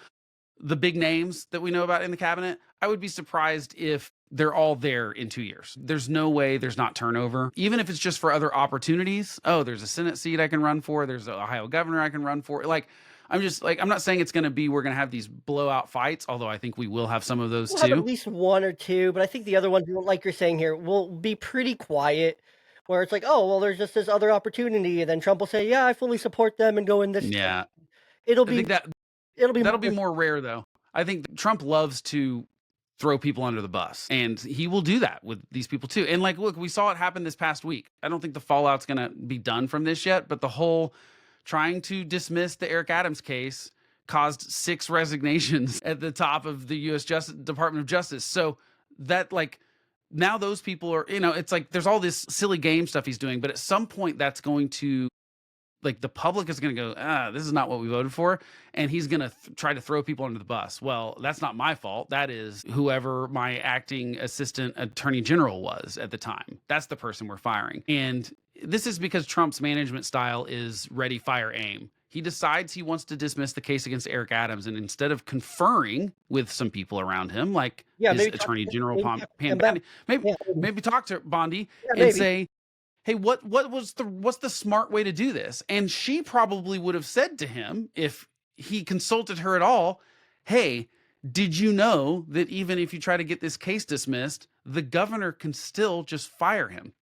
the big names that we know about in the cabinet, I would be surprised if they're all there in 2 years. There's no way there's not turnover. Even if it's just for other opportunities. Oh, there's a Senate seat I can run for. There's an Ohio governor I can run for. Like, I'm not saying it's going to be, we're going to have these blowout fights, although I think we will have some of those too. We'll have at least one or two, but I think the other ones, like you're saying here, will be pretty quiet, where it's like, oh, well, there's just this other opportunity, and then Trump will say, yeah, I fully support them and go in this. Yeah. That'll be more rare though. I think Trump loves to throw people under the bus, and he will do that with these people too. And, like, look, we saw it happen this past week. I don't think the fallout's going to be done from this yet, but the whole trying to dismiss the Eric Adams case caused 6 resignations at the top of the U.S. Department of Justice. So that, like, now those people are, it's like there's all this silly game stuff he's doing, but at some point that's going to, like, the public is going to go, this is not what we voted for. And he's going to try to throw people under the bus. Well, that's not my fault. That is whoever my acting assistant attorney general was at the time. That's the person we're firing. And this is because Trump's management style is ready, fire, aim. He decides he wants to dismiss the case against Eric Adams, and instead of conferring with some people around him, like his attorney general, maybe talk to Bondi and say, hey, what's the smart way to do this? And she probably would have said to him, if he consulted her at all, hey, did you know that even if you try to get this case dismissed, the governor can still just fire him?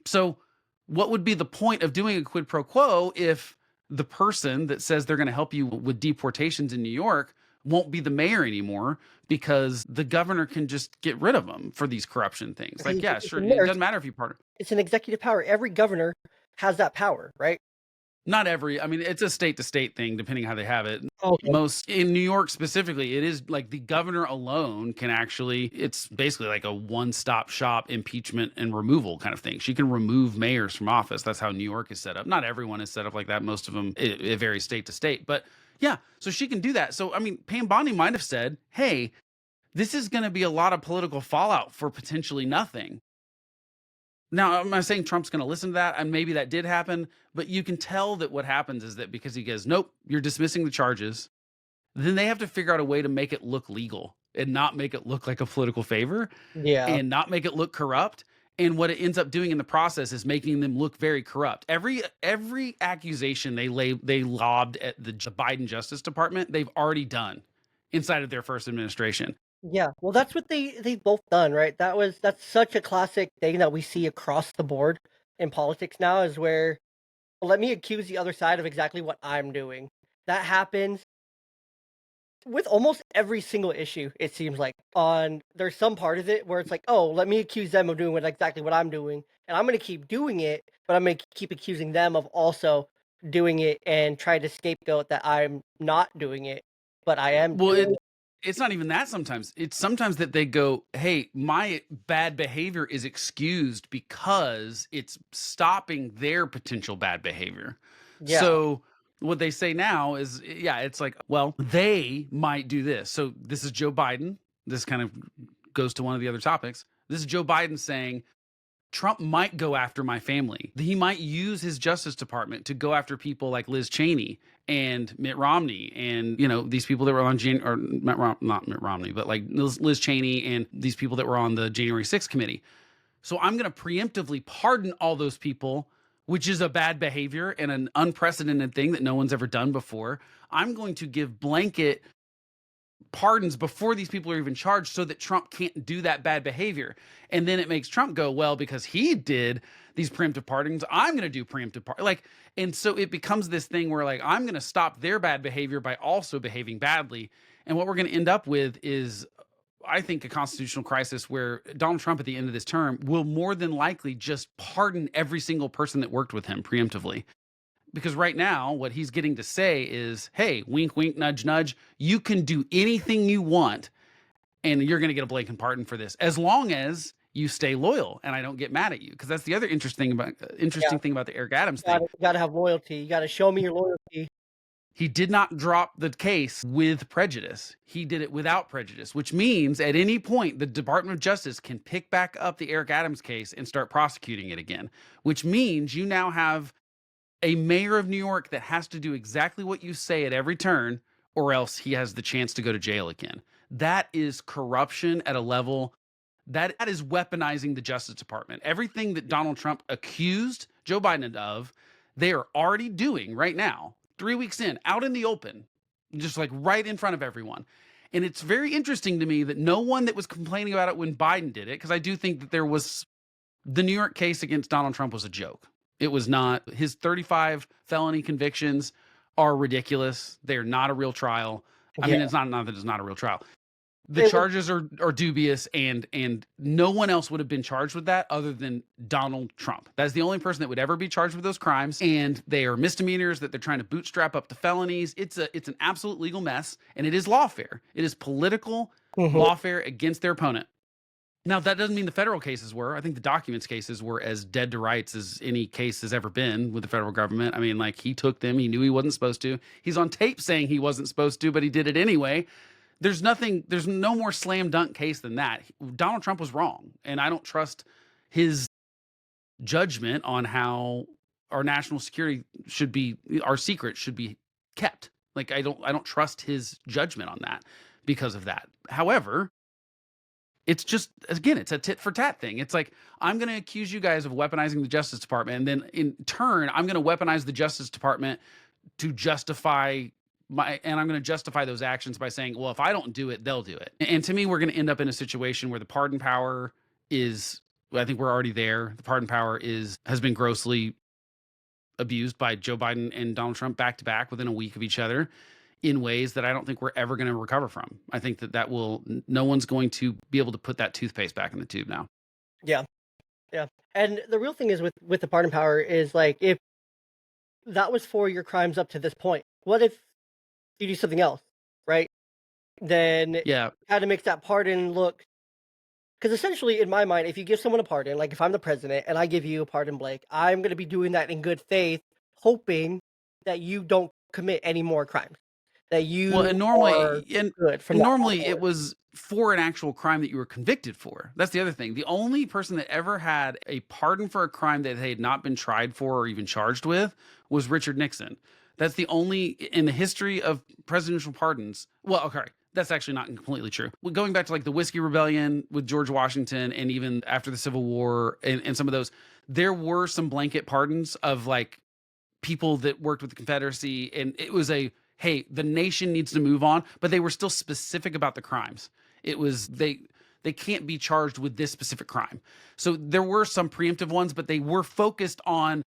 So what would be the point of doing a quid pro quo if the person that says they're going to help you with deportations in New York won't be the mayor anymore because the governor can just get rid of them for these corruption things? Like, yeah, sure. It doesn't matter if you partner. It's an executive power. Every governor has that power, right? Not every, I mean, it's a state to state thing, depending how they have it. Okay. Most in New York specifically, it is like the governor alone can actually, it's basically like a one-stop shop impeachment and removal kind of thing. She can remove mayors from office. That's how New York is set up. Not everyone is set up like that. Most of them, it varies state to state, but yeah, so she can do that. So, I mean, Pam Bondi might have said, hey, this is going to be a lot of political fallout for potentially nothing. Now, I'm not saying Trump's going to listen to that, and maybe that did happen, but you can tell that what happens is that because he goes, nope, you're dismissing the charges, then they have to figure out a way to make it look legal and not make it look like a political favor, Yeah. and not make it look corrupt. And what it ends up doing in the process is making them look very corrupt. Every accusation they lobbed at the Biden Justice Department, they've already done inside of their first administration. Yeah, well, that's what they've both done, right? That's such a classic thing that we see across the board in politics now, is where, "Well, let me accuse the other side of exactly what I'm doing." That happens with almost every single issue, it seems like. There's some part of it where it's like, "Oh, let me accuse them of doing exactly what I'm doing, and I'm gonna keep doing it, but I'm gonna keep accusing them of also doing it and try to scapegoat that I'm not doing it, but I am Well, doing it." it's not even that sometimes. It's sometimes that they go, hey, my bad behavior is excused because it's stopping their potential bad behavior. Yeah, So what they say now is, yeah, it's like, well, they might do this. So this is Joe Biden. This kind of goes to one of the other topics. This is Joe Biden saying, Trump might go after my family. He might use his Justice Department to go after people like Liz Cheney and Mitt Romney, and these people that were on not Mitt Romney, but like Liz Cheney and these people that were on the January 6th committee. So I'm going to preemptively pardon all those people, which is a bad behavior and an unprecedented thing that no one's ever done before. I'm going to give blanket pardons before these people are even charged so that Trump can't do that bad behavior. And then it makes Trump go, well, because he did these preemptive pardons, I'm going to do preemptive and so it becomes this thing where like, I'm going to stop their bad behavior by also behaving badly. And what we're going to end up with is, I think, a constitutional crisis where Donald Trump at the end of this term will more than likely just pardon every single person that worked with him preemptively. Because right now, what he's getting to say is, hey, wink, wink, nudge, nudge, you can do anything you want, and you're going to get a blanket pardon for this, as long as you stay loyal and I don't get mad at you. Because that's the other interesting yeah. thing about the Eric Adams thing. You gotta have loyalty. You gotta show me your loyalty. He did not drop the case with prejudice. He did it without prejudice, which means at any point, the Department of Justice can pick back up the Eric Adams case and start prosecuting it again, which means you now have a mayor of New York that has to do exactly what you say at every turn, or else he has the chance to go to jail again. That is corruption at a level that is weaponizing the Justice Department. Everything that Donald Trump accused Joe Biden of, they are already doing right now, 3 weeks in, out in the open, just like right in front of everyone. And it's very interesting to me that no one that was complaining about it when Biden did it, because I do think that the New York case against Donald Trump was a joke. It was not. His 35 felony convictions are ridiculous. They're not a real trial. I mean, it's not that it's not a real trial. The charges are dubious, and no one else would have been charged with that other than Donald Trump. That's the only person that would ever be charged with those crimes, and they are misdemeanors that they're trying to bootstrap up to felonies. It's an absolute legal mess, and it is lawfare. It is political lawfare against their opponent. Now, that doesn't mean the federal cases were. I think the documents cases were as dead to rights as any case has ever been with the federal government. I mean, like, he took them. He knew he wasn't supposed to. He's on tape saying he wasn't supposed to, but he did it anyway. There's no more slam dunk case than that. Donald Trump was wrong, and I don't trust his judgment on how our national security our secret should be kept. Like, I don't trust his judgment on that because of that. However, it's just, again, it's a tit for tat thing. It's like, I'm going to accuse you guys of weaponizing the Justice Department, and then in turn, I'm going to weaponize the Justice Department to justify and I'm going to justify those actions by saying, well, if I don't do it, they'll do it. And to me, we're going to end up in a situation where the pardon power I think we're already there. The pardon power has been grossly abused by Joe Biden and Donald Trump back to back within a week of each other in ways that I don't think we're ever going to recover from. I think no one's going to be able to put that toothpaste back in the tube now. Yeah. Yeah. And the real thing is with the pardon power is, like, if that was for your crimes up to this point, what if you do something else, right? Then Yeah. how to make that pardon look, because essentially, in my mind, if you give someone a pardon, like if I'm the president and I give you a pardon, Blake, I'm going to be doing that in good faith, hoping that you don't commit any more crimes. That you Well, and are good from that normally point it forward. was for an actual crime that you were convicted for. That's the other thing. The only person that ever had a pardon for a crime that they had not been tried for or even charged with was Richard Nixon. That's the only in the history of presidential pardons. Well, okay, that's actually not completely true. Going back to like the Whiskey Rebellion with George Washington, and even after the Civil War, and some of those, there were some blanket pardons of like people that worked with the Confederacy, and it was a, hey, the nation needs to move on, but they were still specific about the crimes. It was they can't be charged with this specific crime. So there were some preemptive ones, but they were focused on,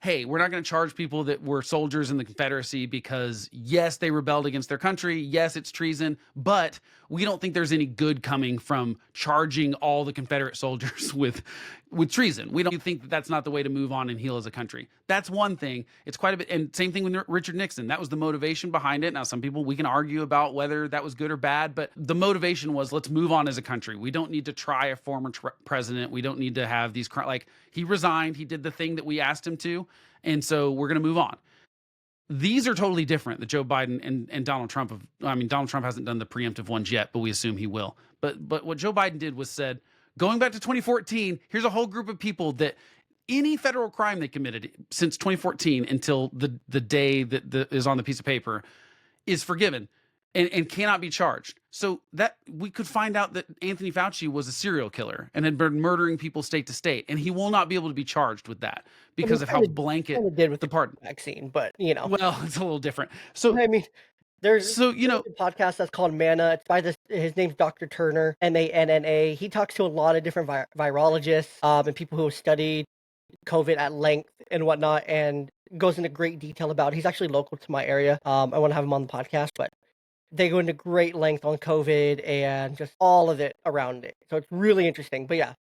hey, we're not going to charge people that were soldiers in the Confederacy because, yes, they rebelled against their country. Yes, it's treason, but we don't think there's any good coming from charging all the Confederate soldiers with treason. We don't think that that's not the way to move on and heal as a country. That's one thing. It's quite a bit. And same thing with Richard Nixon. That was the motivation behind it. Now, some people, we can argue about whether that was good or bad, but the motivation was, let's move on as a country. We don't need to try a former president. We don't need to have these, like, he resigned. He did the thing that we asked him to. And so we're going to move on. These are totally different that Joe Biden and Donald Trump have. I mean, Donald Trump hasn't done the preemptive ones yet, but we assume he will. But what Joe Biden did was said, going back to 2014, here's a whole group of people that any federal crime they committed since 2014 until the day that is on the piece of paper is forgiven and cannot be charged. So that we could find out that Anthony Fauci was a serial killer and had been murdering people state to state, and he will not be able to be charged with that because of how blanket did with the pardon vaccine. But you know, well, it's a little different. So I mean, there's a podcast that's called Manna. It's by his name's Dr. Turner, MANNA. He talks to a lot of different virologists and people who have studied COVID at length and whatnot, and goes into great detail about it. He's actually local to my area. I want to have him on the podcast, but they go into great length on COVID and just all of it around it. So it's really interesting. But yeah,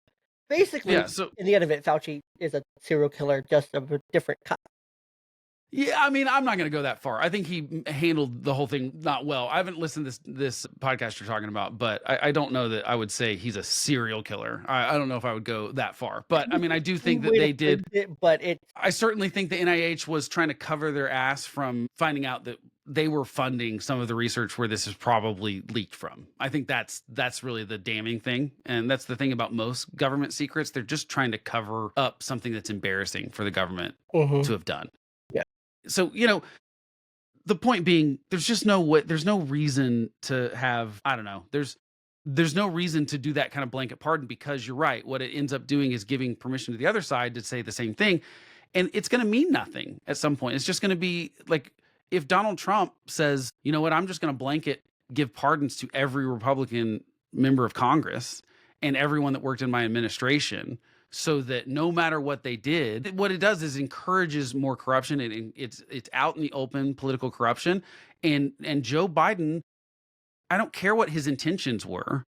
basically, so in the end of it, Fauci is a serial killer, just of a different kind. Yeah, I mean, I'm not going to go that far. I think he handled the whole thing not well. I haven't listened to this podcast you're talking about, but I don't know that I would say he's a serial killer. I don't know if I would go that far. But I mean, I do think that they did. I certainly think the NIH was trying to cover their ass from finding out that they were funding some of the research where this is probably leaked from. I think that's really the damning thing. And that's the thing about most government secrets. They're just trying to cover up something that's embarrassing for the government to have done. Yeah. So, the point being, there's no reason to have, I don't know, there's no reason to do that kind of blanket pardon, because you're right. What it ends up doing is giving permission to the other side to say the same thing. And it's going to mean nothing at some point. It's just going to be like, if Donald Trump says, you know what, I'm just going to blanket give pardons to every Republican member of Congress and everyone that worked in my administration, so that no matter what they did, what it does is encourages more corruption. It's out in the open political corruption. And Joe Biden, I don't care what his intentions were,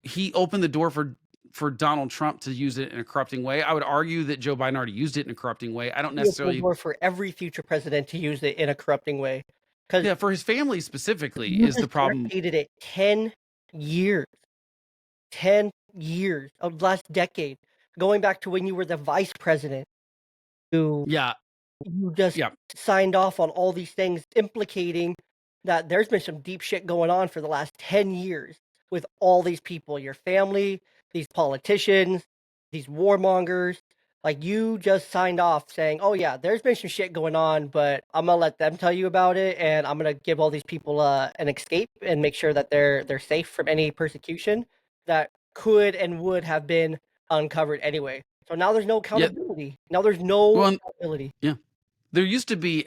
he opened the door for Donald Trump to use it in a corrupting way. I would argue that Joe Biden already used it in a corrupting way. I don't necessarily for every future president to use it in a corrupting way. Yeah, for his family specifically is the problem. Hated it 10 years of the last decade, going back to when you were the vice president. You just signed off on all these things, implicating that there's been some deep shit going on for the last 10 years with all these people, your family, these politicians, these warmongers. Like, you just signed off saying, oh yeah, there's been some shit going on, but I'm gonna let them tell you about it, and I'm gonna give all these people an escape and make sure that they're safe from any persecution that could and would have been uncovered anyway. So now there's no accountability. Now there's no accountability. Yeah. There used to be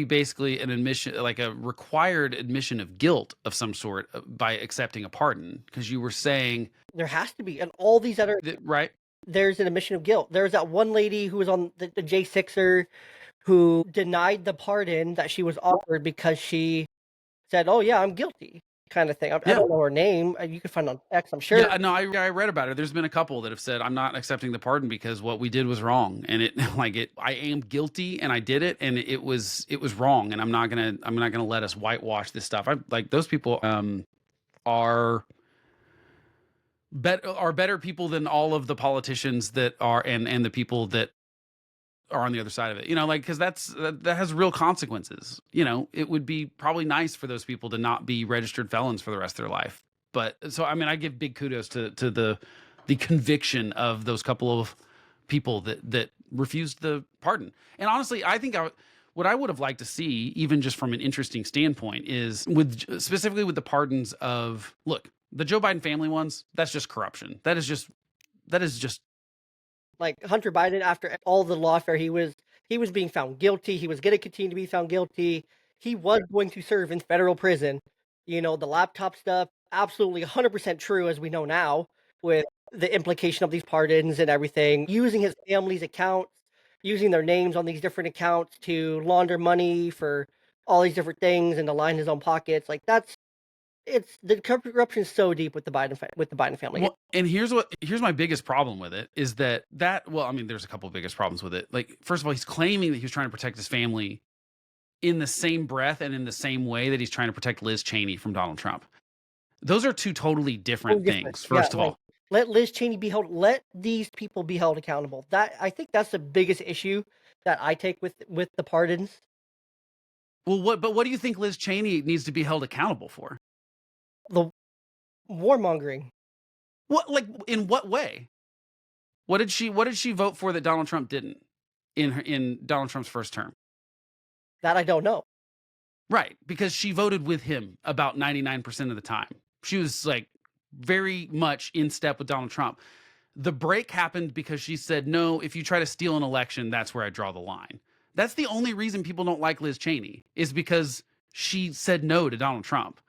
basically an admission, like a required admission of guilt of some sort by accepting a pardon, because you were saying there has to be, and all these other right. There's an admission of guilt. There's that one lady who was on the J6er who denied the pardon that she was offered because she said, "Oh yeah, I'm guilty," kind of thing. I don't know her name. You can find on X, I'm sure. Yeah, no, I read about it. There's been a couple that have said, I'm not accepting the pardon because what we did was wrong, and I am guilty, and I did it, and it was wrong, and I'm not gonna let us whitewash this stuff. Those people are better people than all of the politicians that are and the people that are on the other side of it, because that has real consequences. It would be probably nice for those people to not be registered felons for the rest of their life. But so, I mean, I give big kudos to the conviction of those couple of people that refused the pardon. And honestly, I think what I would have liked to see, even just from an interesting standpoint, is specifically with the pardons of, look, the Joe Biden family ones, that's just corruption. That is just like Hunter Biden, after all the lawfare, he was being found guilty. He was going to continue to be found guilty. He was going to serve in federal prison. You know, the laptop stuff, absolutely 100% true, as we know now, with the implication of these pardons and everything. Using his family's accounts, using their names on these different accounts to launder money for all these different things and to line his own pockets. Like it's the corruption is so deep with the Biden family. well, and here's my biggest problem with it is that well, I mean, there's a couple of biggest problems with it. Like, first of all, he's claiming that he was trying to protect his family in the same breath and in the same way that he's trying to protect Liz Cheney from Donald Trump. Those are two totally different things. First of all, let Liz Cheney be held. Let these people be held accountable. I think that's the biggest issue that I take with the pardons. Well, what do you think Liz Cheney needs to be held accountable for? The warmongering. What, like, in what way? What did she vote for that Donald Trump didn't in Donald Trump's first term? That I don't know. Right, because she voted with him about 99% of the time. She was like very much in step with Donald Trump. The break happened because she said, no, if you try to steal an election, that's where I draw the line. That's the only reason people don't like Liz Cheney, is because she said no to Donald Trump.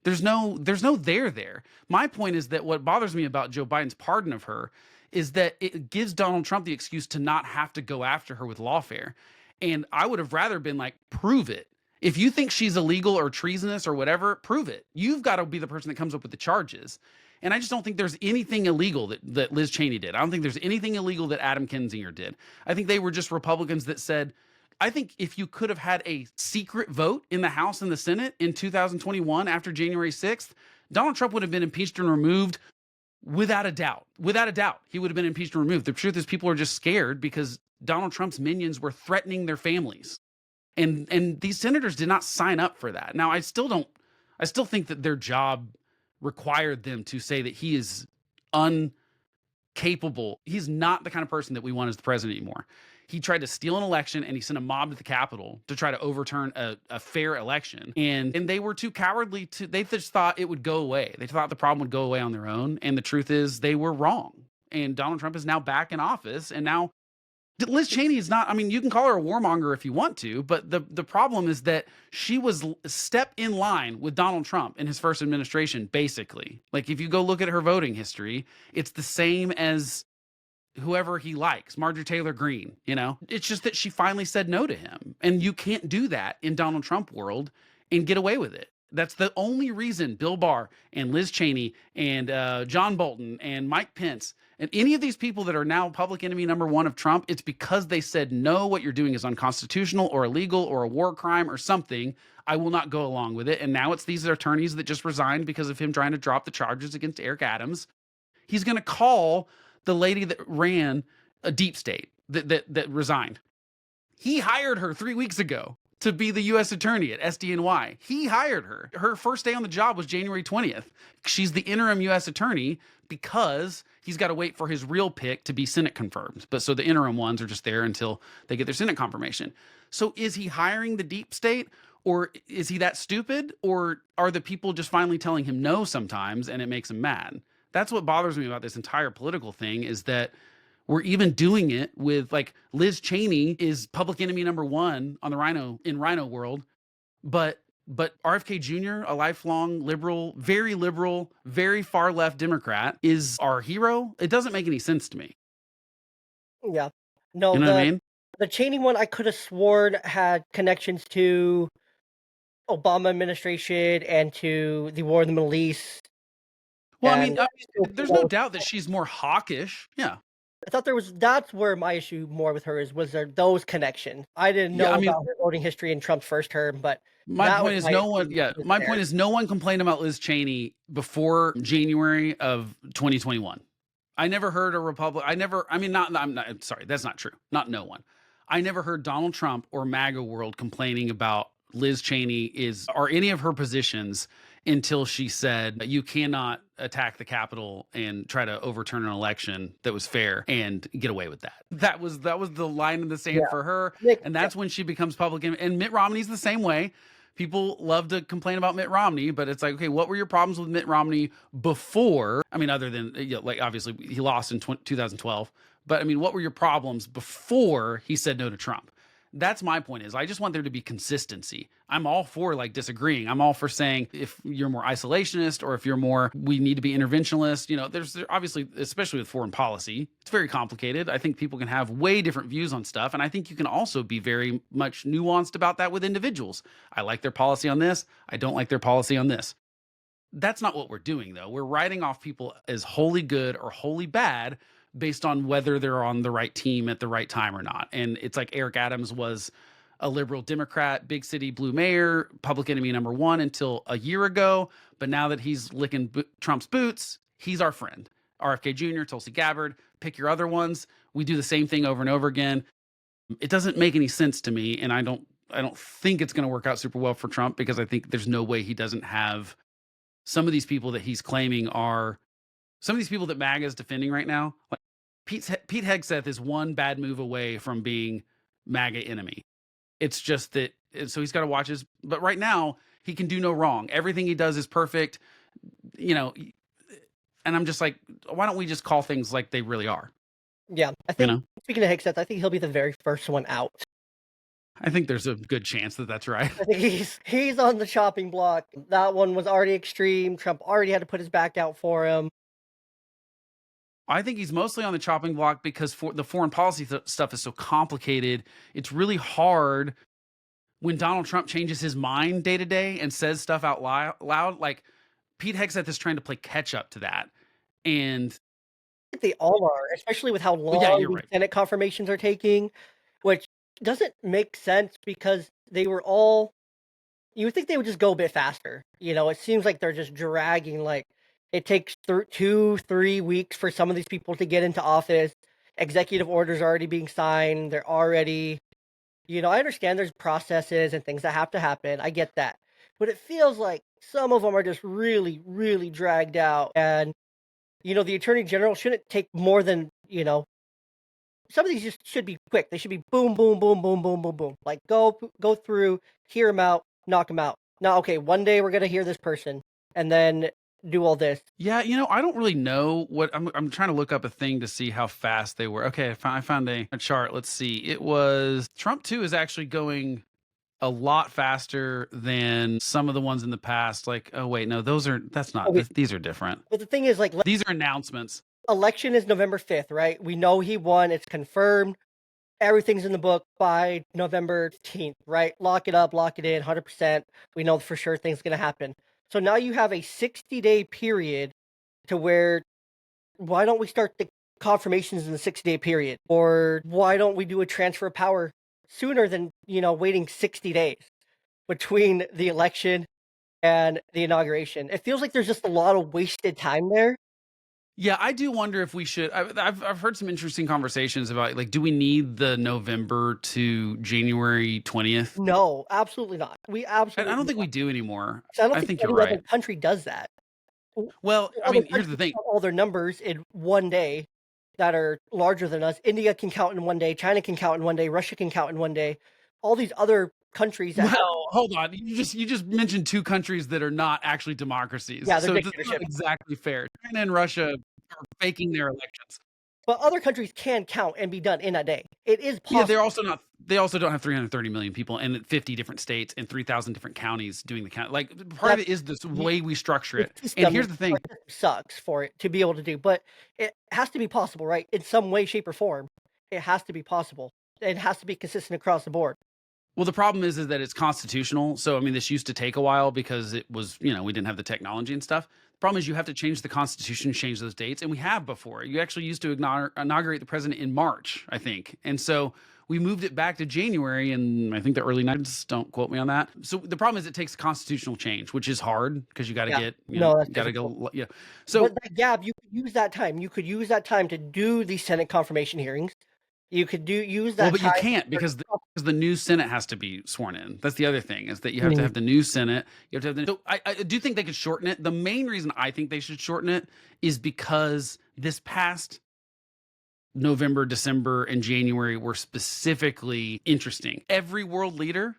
There's no there. My point is that what bothers me about Joe Biden's pardon of her is that it gives Donald Trump the excuse to not have to go after her with lawfare. And I would have rather been like, prove it. If you think she's illegal or treasonous or whatever, prove it. You've got to be the person that comes up with the charges. And I just don't think there's anything illegal that Liz Cheney did. I don't think there's anything illegal that Adam Kinzinger did. I think they were just Republicans that said, I think if you could have had a secret vote in the House and the Senate in 2021 after January 6th, Donald Trump would have been impeached and removed without a doubt. Without a doubt, he would have been impeached and removed. The truth is, people are just scared because Donald Trump's minions were threatening their families. And these senators did not sign up for that. Now, I still think that their job required them to say that he is incapable. He's not the kind of person that we want as the president anymore. He tried to steal an election and he sent a mob to the Capitol to try to overturn a fair election. And they were too cowardly they just thought it would go away. They thought the problem would go away on their own. And the truth is they were wrong. And Donald Trump is now back in office. And now Liz Cheney is not, I mean, you can call her a warmonger if you want to, but the problem is that she was step in line with Donald Trump in his first administration, basically. Like, if you go look at her voting history, it's the same as whoever he likes, Marjorie Taylor Greene, you know? It's just that she finally said no to him. And you can't do that in Donald Trump world and get away with it. That's the only reason Bill Barr and Liz Cheney and John Bolton and Mike Pence and any of these people that are now public enemy number one of Trump, it's because they said, no, what you're doing is unconstitutional or illegal or a war crime or something. I will not go along with it. And now it's these attorneys that just resigned because of him trying to drop the charges against Eric Adams. He's going to call the lady that ran a deep state that resigned. He hired her 3 weeks ago to be the U.S. attorney at SDNY. He hired her. Her first day on the job was January 20th. She's the interim U.S. attorney because he's got to wait for his real pick to be Senate confirmed. But so the interim ones are just there until they get their Senate confirmation. So is he hiring the deep state, or is he that stupid, or are the people just finally telling him no sometimes and it makes him mad? That's what bothers me about this entire political thing, is that we're even doing it with, like, Liz Cheney is public enemy number one on the Rhino world, but RFK Jr., a lifelong liberal, very far left Democrat, is our hero. It doesn't make any sense to me. Yeah, no, you know what I mean? The Cheney one I could have sworn had connections to Obama administration and to the war in the Middle East. Well, I mean, there's no doubt that she's more hawkish. Yeah. I thought that's where my issue more with her was there those connections. I didn't know about her voting history in Trump's first term, but my point is no one complained about Liz Cheney before January of 2021. I never heard I'm sorry, that's not true. Not no one. I never heard Donald Trump or MAGA world complaining about Liz Cheney or any of her positions until she said, you cannot attack the Capitol and try to overturn an election that was fair and get away with that. That was the line in the sand for her. And that's when she becomes public. And Mitt Romney's the same way. People love to complain about Mitt Romney, but it's like, okay, what were your problems with Mitt Romney before? I mean, other than, like, obviously he lost in 2012, but I mean, what were your problems before he said no to Trump? That's my point. Is I just want there to be consistency. I'm all for like disagreeing. I'm all for saying if you're more isolationist or if you're more, we need to be interventionist. There's obviously, especially with foreign policy, it's very complicated. I think people can have way different views on stuff. And I think you can also be very much nuanced about that with individuals. I like their policy on this. I don't like their policy on this. That's not what we're doing, though. We're writing off people as wholly good or wholly bad based on whether they're on the right team at the right time or not. And it's like Eric Adams was a liberal Democrat, big city blue mayor, public enemy number one until a year ago. But now that he's licking Trump's boots, he's our friend. RFK Jr., Tulsi Gabbard, pick your other ones. We do the same thing over and over again. It doesn't make any sense to me. And I don't think it's going to work out super well for Trump, because I think there's no way he doesn't have some of these people that he's claiming are some of these people that MAGA is defending right now. Like Pete Hegseth is one bad move away from being MAGA enemy. It's just that, so he's got to watch his, but right now he can do no wrong. Everything he does is perfect, and I'm just like, why don't we just call things like they really are? Yeah. I think, speaking of Hegseth, I think he'll be the very first one out. I think there's a good chance that that's right. I think he's on the chopping block. That one was already extreme. Trump already had to put his back out for him. I think he's mostly on the chopping block because the foreign policy stuff is so complicated. It's really hard when Donald Trump changes his mind day to day and says stuff out loud. Like Pete Hegseth is trying to play catch up to that. And they all are, especially with how long the Senate confirmations are taking, which doesn't make sense because they were all, you would think they would just go a bit faster. It seems like they're just dragging. Like it takes 2-3 weeks for some of these people to get into office. Executive orders are already being signed. They're already, I understand there's processes and things that have to happen. I get that. But it feels like some of them are just really, really dragged out. And, the attorney general shouldn't take more than, some of these just should be quick. They should be boom, boom, boom, boom, boom, boom, boom. Like go through, hear them out, knock them out. Now, okay, one day we're going to hear this person and then do all this. Yeah, I don't really know what I'm trying to look up a thing to see how fast they were. Okay, I found a chart. Let's see. It was Trump 2 is actually going a lot faster than some of the ones in the past. Like, oh wait, no, that's not. These are different. But the thing is, like, these are announcements. Election is November 5th, right? We know he won. It's confirmed. Everything's in the book by November 15th, right? Lock it up, lock it in, 100%. We know for sure things going to happen. So now you have a 60-day period to where, why don't we start the confirmations in the 60-day period? Or why don't we do a transfer of power sooner than, waiting 60 days between the election and the inauguration? It feels like there's just a lot of wasted time there. Yeah, I do wonder if we should. I've heard some interesting conversations about, like, do we need the November to January 20th? No, absolutely not. We absolutely. I don't think we do anymore. I think you're right. Other country does that. Well, I mean, here's the thing: all their numbers in one day that are larger than us. India can count in one day. China can count in one day. Russia can count in one day. All these other countries. Hold on. You just mentioned two countries that are not actually democracies. Yeah, they're so it's not exactly fair. China and Russia are faking their elections. But other countries can count and be done in a day. It is possible. Yeah, they're also not. They also don't have 330 million people and 50 different states and 3,000 different counties doing the count. Like, part of it is this way we structure it. And here's the thing: sucks for it to be able to do, but it has to be possible, right? In some way, shape, or form, it has to be possible. It has to be consistent across the board. Well, the problem is that it's constitutional. So, I mean, this used to take a while because it was, we didn't have the technology and stuff. The problem is you have to change the Constitution, change those dates. And we have before. You actually used to inaugurate the president in March, I think. And so we moved it back to January in, I think, the early 90s. Don't quote me on that. So the problem is it takes constitutional change, which is hard because you got to get, got to go. Yeah. So, but that gap, you could use that time. You could use that time to do the Senate confirmation hearings. You could use that. Well, but you can't because the new Senate has to be sworn in. That's the other thing, is that you have to have the new Senate. You have to have the. So I do think they could shorten it. The main reason I think they should shorten it is because this past November, December, and January were specifically interesting. Every world leader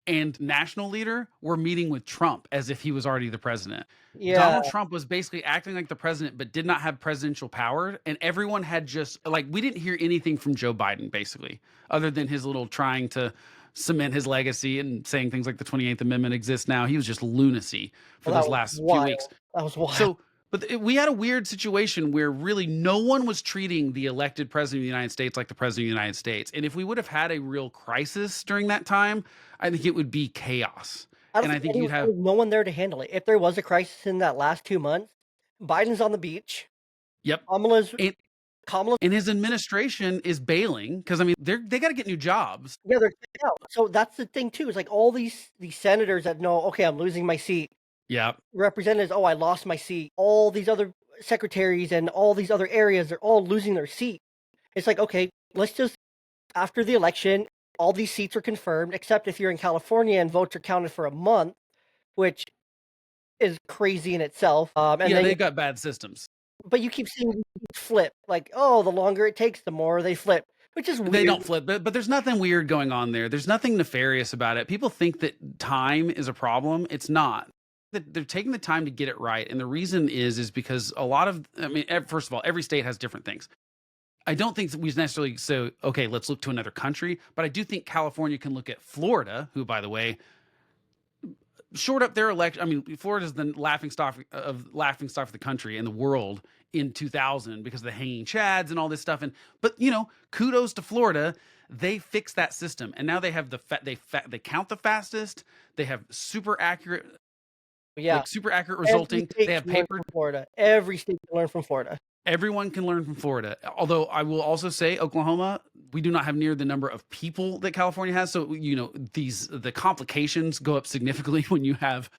and national leader were meeting with Trump as if he was already the president. Yeah. Donald Trump was basically acting like the president, but did not have presidential power. And everyone had just, like, we didn't hear anything from Joe Biden, basically, other than his little trying to cement his legacy and saying things like the 28th Amendment exists now. He was just lunacy for those last few weeks. That was wild. So, but we had a weird situation where really no one was treating the elected president of the United States like the president of the United States. And if we would have had a real crisis during that time, I think it would be chaos. And I think you'd have no one there to handle it. If there was a crisis in that last 2 months, Biden's on the beach. Yep. Kamala and his administration is bailing because, I mean, they got to get new jobs. Yeah, they're out. So that's the thing too. Is like all these senators that know, okay, I'm losing my seat. Yeah. Representatives, oh, I lost my seat. All these other secretaries and all these other areas, they're all losing their seat. It's like, okay, let's just, after the election, all these seats are confirmed, except if you're in California and votes are counted for a month, which is crazy in itself. And yeah, they've got bad systems. But you keep seeing flip, like, oh, the longer it takes, the more they flip, which is weird. They don't flip, but there's nothing weird going on there. There's nothing nefarious about it. People think that time is a problem. It's not. They're taking the time to get it right. And the reason is because a lot of, I mean, first of all, every state has different things. I don't think that we necessarily say, okay, let's look to another country, but I do think California can look at Florida, who, by the way, shored up their election. I mean, Florida's the laughing stock of the country and the world in 2000 because of the hanging chads and all this stuff. But kudos to Florida. They fixed that system, and now they have they count the fastest. They have super accurate. Yeah, like super accurate resulting. They have paper. Florida. Every state can learn from Florida. Everyone can learn from Florida. Although I will also say Oklahoma, we do not have near the number of people that California has. So, the complications go up significantly when you have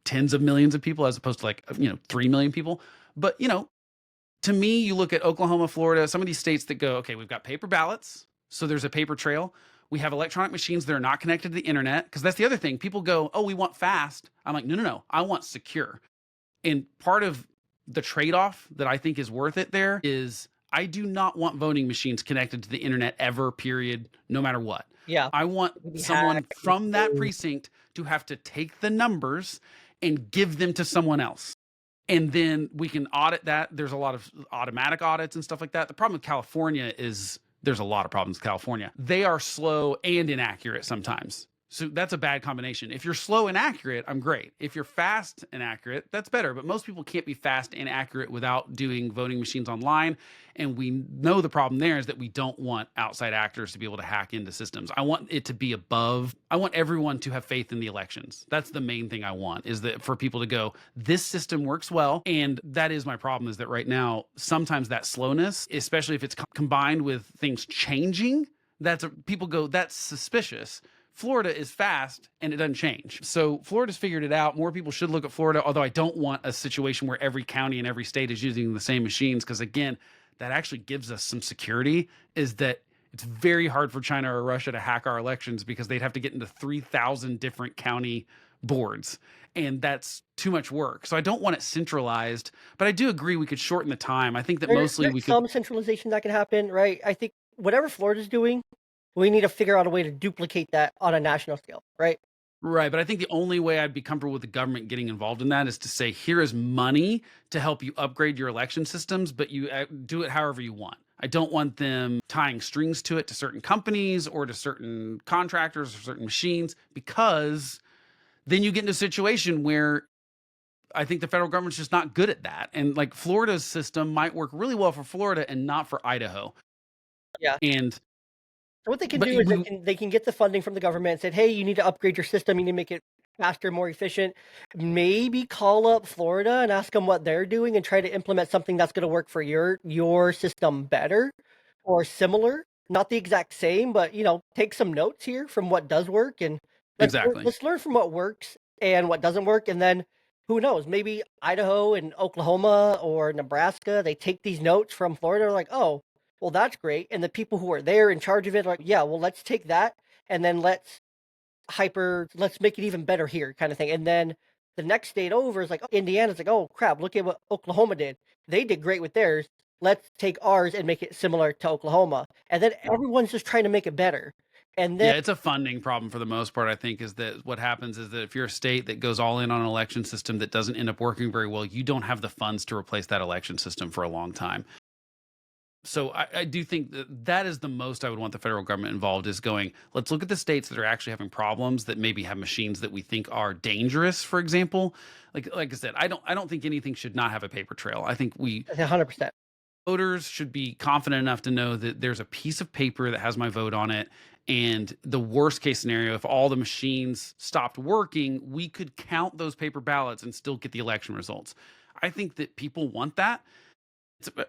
tens of millions of people as opposed to 3 million people. But, to me, you look at Oklahoma, Florida, some of these states that go, okay, we've got paper ballots. So there's a paper trail. We have electronic machines that are not connected to the internet. Because that's the other thing. People go, oh, we want fast. I'm like, no. I want secure. And part of the trade-off that I think is worth it there is I do not want voting machines connected to the internet ever, period, no matter what. Yeah. I want someone from that precinct to have to take the numbers and give them to someone else. And then we can audit that. There's a lot of automatic audits and stuff like that. The problem with California is there's a lot of problems with California. They are slow and inaccurate sometimes. So that's a bad combination. If you're slow and accurate, I'm great. If you're fast and accurate, that's better. But most people can't be fast and accurate without doing voting machines online. And we know the problem there is that we don't want outside actors to be able to hack into systems. I want it to be above. I want everyone to have faith in the elections. That's the main thing I want, is that for people to go, this system works well. And that is my problem, is that right now, sometimes that slowness, especially if it's combined with things changing, people go, that's suspicious. Florida is fast and it doesn't change. So Florida's figured it out. More people should look at Florida, although I don't want a situation where every county and every state is using the same machines, because again, that actually gives us some security, is that it's very hard for China or Russia to hack our elections because they'd have to get into 3,000 different county boards. And that's too much work. So I don't want it centralized, but I do agree we could shorten the time. I think that there's some centralization that can happen, right? I think whatever Florida's doing, we need to figure out a way to duplicate that on a national scale, right? Right. But I think the only way I'd be comfortable with the government getting involved in that is to say, here is money to help you upgrade your election systems, but you do it however you want. I don't want them tying strings to it to certain companies or to certain contractors or certain machines, because then you get into a situation where I think the federal government's just not good at that. And like Florida's system might work really well for Florida and not for Idaho. Yeah. And so what they can do is they can get the funding from the government and say, hey, you need to upgrade your system. You need to make it faster, more efficient. Maybe call up Florida and ask them what they're doing and try to implement something that's going to work for your system better or similar. Not the exact same, but, take some notes here from what does work. And let's learn from what works and what doesn't work. And then who knows, maybe Idaho and Oklahoma or Nebraska, they take these notes from Florida and are like, oh, well, that's great. And the people who are there in charge of it are like, yeah, well, let's take that and then let's make it even better here kind of thing. And then the next state over is like Indiana's like, oh crap, look at what Oklahoma did. They did great with theirs. Let's take ours and make it similar to Oklahoma. And then everyone's just trying to make it better. And then Yeah, it's a funding problem for the most part, I think, is that what happens is that if you're a state that goes all in on an election system that doesn't end up working very well, you don't have the funds to replace that election system for a long time. So I do think that is the most I would want the federal government involved, is going, let's look at the states that are actually having problems, that maybe have machines that we think are dangerous, for example. Like I said, I don't think anything should not have a paper trail. I think 100%. voters should be confident enough to know that there's a piece of paper that has my vote on it. And the worst case scenario, if all the machines stopped working, we could count those paper ballots and still get the election results. I think that people want that.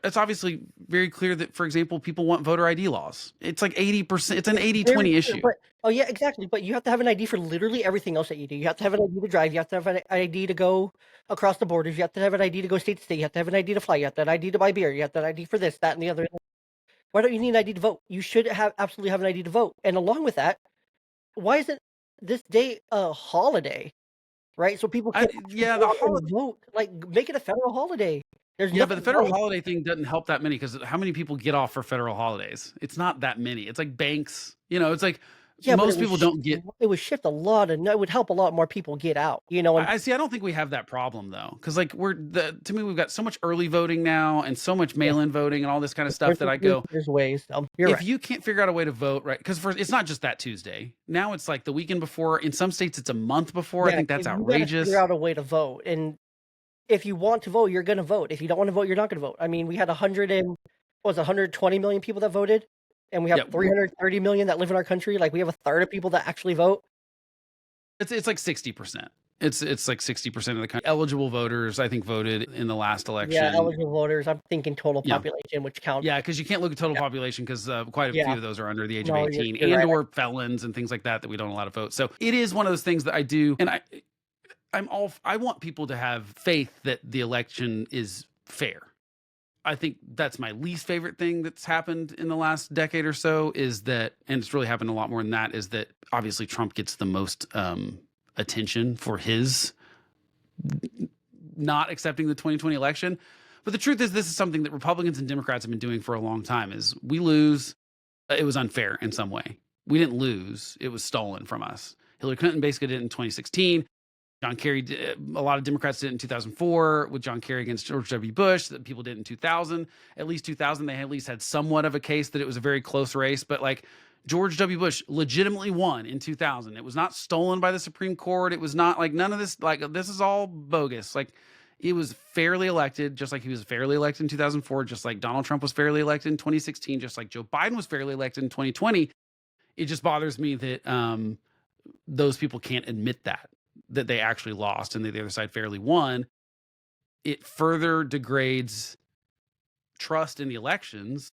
It's obviously very clear that, for example, people want voter ID laws. It's like 80%. It's an 80-20 issue. But, oh yeah, exactly. But you have to have an ID for literally everything else that you do. You have to have an ID to drive. You have to have an ID to go across the borders. You have to have an ID to go state to state. You have to have an ID to fly. You have to have an ID to buy beer. You have to have an ID for this, that, and the other. Why don't you need an ID to vote? You should absolutely have an ID to vote. And along with that, why isn't this day a holiday? Right? So people can vote. Like, make it a federal holiday. But the federal holiday thing doesn't help that many, because how many people get off for federal holidays? It's not that many. It's like banks, it's like most people don't get. It would shift a lot, and it would help a lot more people get out. I see. I don't think we have that problem though, because like to me, we've got so much early voting now and so much mail-in voting and all this kind of stuff that I go. There's ways. If you can't figure out a way to vote, right? Because it's not just that Tuesday. Now it's like the weekend before. In some states, it's a month before. I think that's outrageous. Figure out a way to vote, and if you want to vote, you're going to vote. If you don't want to vote, you're not going to vote. I mean, we had 120 million people that voted, and we have 330 million that live in our country. Like, we have a third of people that actually vote. It's like 60%. It's like 60% of the country. Eligible voters, I think, voted in the last election. Yeah, eligible voters. I'm thinking total population, which counts. Yeah, because you can't look at total population, because quite a few of those are under the age of 18, you're or felons and things like that we don't allow to vote. So it is one of those things that I do, and I want people to have faith that the election is fair. I think that's my least favorite thing that's happened in the last decade or so, is that, and it's really happened a lot more than that, is that obviously Trump gets the most attention for his not accepting the 2020 election. But the truth is, this is something that Republicans and Democrats have been doing for a long time, is we lose. It was unfair in some way. We didn't lose. It was stolen from us. Hillary Clinton basically did it in 2016. John Kerry did, a lot of Democrats did it in 2004 with John Kerry against George W. Bush. That people did in 2000. At least 2000, they at least had somewhat of a case that it was a very close race. But like, George W. Bush legitimately won in 2000. It was not stolen by the Supreme Court. It was not like none of this. Like, this is all bogus. Like, he was fairly elected, just like he was fairly elected in 2004, just like Donald Trump was fairly elected in 2016, just like Joe Biden was fairly elected in 2020. It just bothers me that those people can't admit that they actually lost and that the other side fairly won. It further degrades trust in the elections.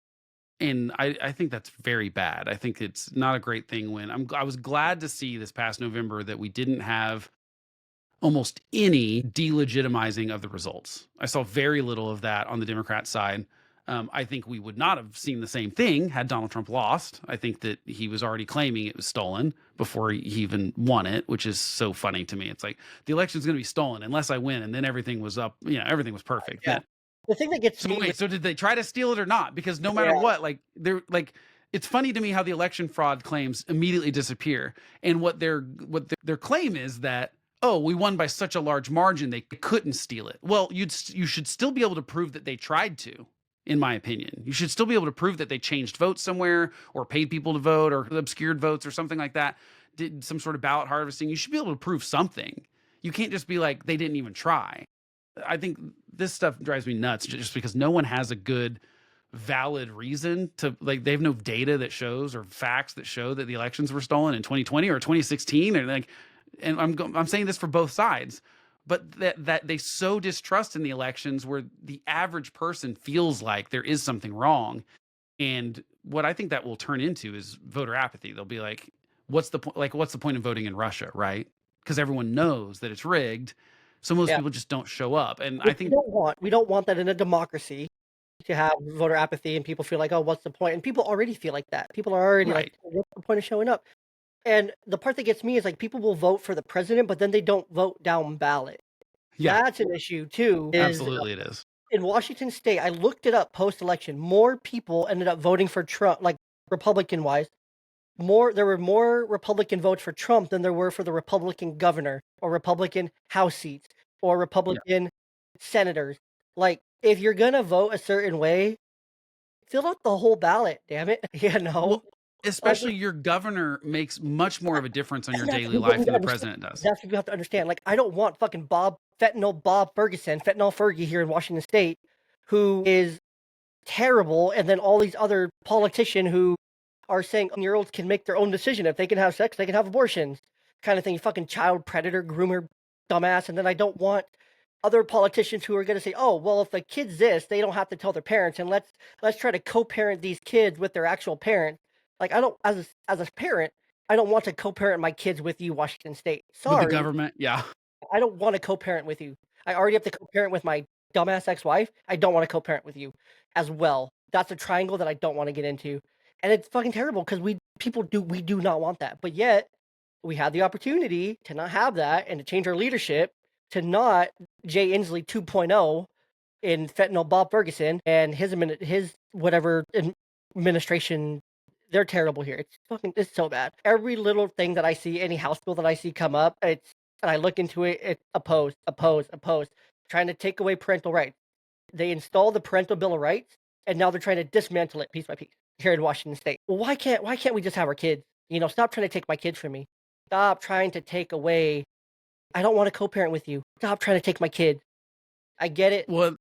And I think that's very bad. I think it's not a great thing when I was glad to see this past November that we didn't have almost any delegitimizing of the results. I saw very little of that on the Democrat side. I think we would not have seen the same thing had Donald Trump lost. I think that he was already claiming it was stolen before he even won it, which is so funny to me. It's like, the election's going to be stolen unless I win, and then everything was up. Everything was perfect. Yeah. The thing that gets me. So did they try to steal it or not? Because no matter what, like, they're like, it's funny to me how the election fraud claims immediately disappear, and what their claim is that, oh, we won by such a large margin they couldn't steal it. Well, you should still be able to prove that they tried to. In my opinion, you should still be able to prove that they changed votes somewhere, or paid people to vote, or obscured votes, or something like that, did some sort of ballot harvesting. You should be able to prove something. You can't just be like, they didn't even try. I think this stuff drives me nuts, just because no one has a good, valid reason to, like, they have no data that shows, or facts that show that the elections were stolen in 2020 or 2016, or like, and I'm saying this for both sides. But that they so distrust in the elections, where the average person feels like there is something wrong. And what I think that will turn into is voter apathy. They'll be like, what's the point? Like, what's the point of voting in Russia, right? Because everyone knows that it's rigged. So most people just don't show up. And I think we don't want that in a democracy, to have voter apathy, and people feel like, oh, what's the point? And people already feel like that. People are already like, what's the point of showing up? And the part that gets me is, like, people will vote for the president, but then they don't vote down ballot. Yeah, That's an issue too, is absolutely it is. in Washington State, I looked it up post-election, more people ended up voting for Trump, like, Republican-wise, there were more Republican votes for Trump than there were for the Republican governor or Republican House seats or Yeah. Republican senators. Like, if you're gonna vote a certain way, fill out the whole ballot, damn it, you know? Well, Like, especially your governor makes much more of a difference on your and that's daily what we life than gotta the understand. president does. That's what we have to understand. Like, I don't want fucking Bob Ferguson, Fentanyl Fergie here in Washington State, who is terrible, and then all these other politicians who are saying year olds can make their own decision. If they can have sex, they can have abortions, kind of thing. You fucking child predator, groomer, dumbass. And then I don't want other politicians who are going to say, "Oh, well, if the kid's this, they don't have to tell their parents, and let's try to co-parent these kids with their actual parents." Like, I don't, as a parent, I don't want to co-parent my kids with you, Washington State. With the Sorry, government, yeah. I don't want to co-parent with you. I already have to co-parent with my dumbass ex-wife. I don't want to co-parent with you as well. That's a triangle that I don't want to get into. And it's fucking terrible because we do not want that. But yet we have the opportunity to not have that and to change our leadership to not Jay Inslee 2.0 in fentanyl Bob Ferguson and his whatever administration. They're terrible here. It's so bad. Every little thing that I see, any House bill that I see come up, and I look into it, it's opposed, trying to take away parental rights. They installed the parental bill of rights, and now they're trying to dismantle it piece by piece here in Washington State. Well, why can't we just have our kids? Stop trying to take my kids from me. Stop trying to take away. I don't want to co-parent with you. Stop trying to take my kids. I get it. Well,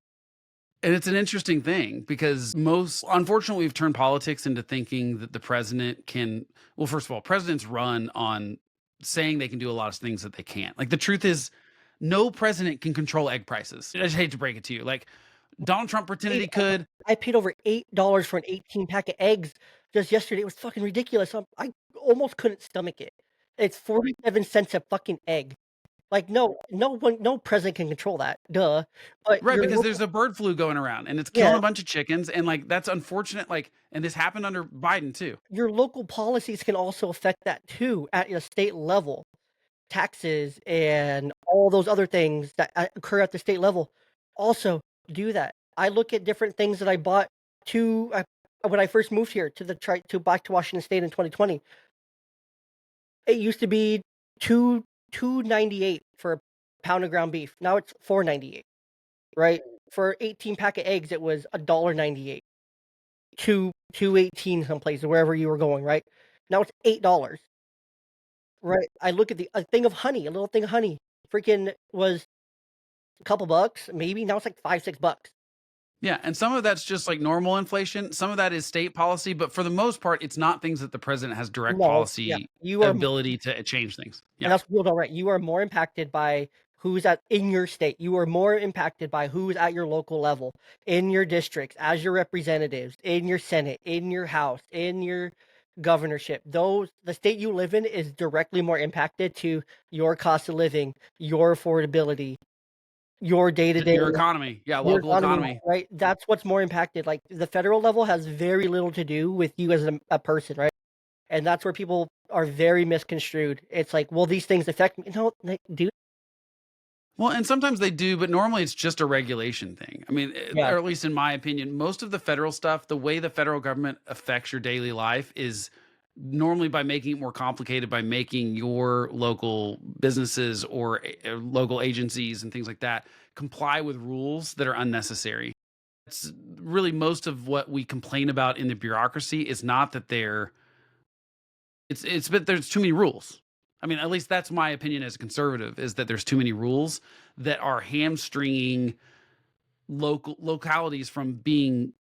and it's an interesting thing because unfortunately, we've turned politics into thinking that the president can, well, first of all, presidents run on saying they can do a lot of things that they can't. Like, the truth is, no president can control egg prices. I just hate to break it to you. Like, Donald Trump pretended he could. I paid over $8 for an 18 pack of eggs just yesterday. It was fucking ridiculous. I almost couldn't stomach it. It's 47 cents a fucking egg. Like, no president can control that, duh, but Right, because there's a bird flu going around and it's killing yeah, a bunch of chickens. And like, that's unfortunate. Like, and this happened under Biden too. your local policies can also affect that too at a state level. Taxes and all those other things that occur at the state level also do that. I look at different things that I bought when I first moved here to back to Washington State in 2020. It used to be $2.98 for a pound of ground beef. Now it's $4.98, right? For 18 pack of eggs, it was $1.98. 2.18 someplace, wherever you were going, right? Now it's $8. Right. I look at a little thing of honey, freaking was a couple bucks, maybe. Now it's like 5, $6. Yeah, and some of that's just like normal inflation. Some of that is state policy, but for the most part, it's not things that the president has direct No, yeah, policy you are, ability to change things. and Yeah. that's people don't right. You are more impacted by who's in your state. You are more impacted by who's at your local level, in your districts, as your representatives, in your Senate, in your House, in your governorship. The state you live in is directly more impacted to your cost of living, your affordability, your day-to-day Your economy. Yeah, your local economy. right? That's what's more impacted. Like, the federal level has very little to do with you as a person, right? And that's where people are very misconstrued. It's like, well, these things affect me. No, they do. Well, and sometimes they do, but normally it's just a regulation thing. I mean, Yeah, or at least in my opinion, most of the federal stuff, the way the federal government affects your daily life is normally by making it more complicated, by making your local businesses or local agencies and things like that comply with rules that are unnecessary. It's really most of what we complain about in the bureaucracy is not that it's but there's too many rules. I mean, at least that's my opinion as a conservative, is that there's too many rules that are hamstringing localities from being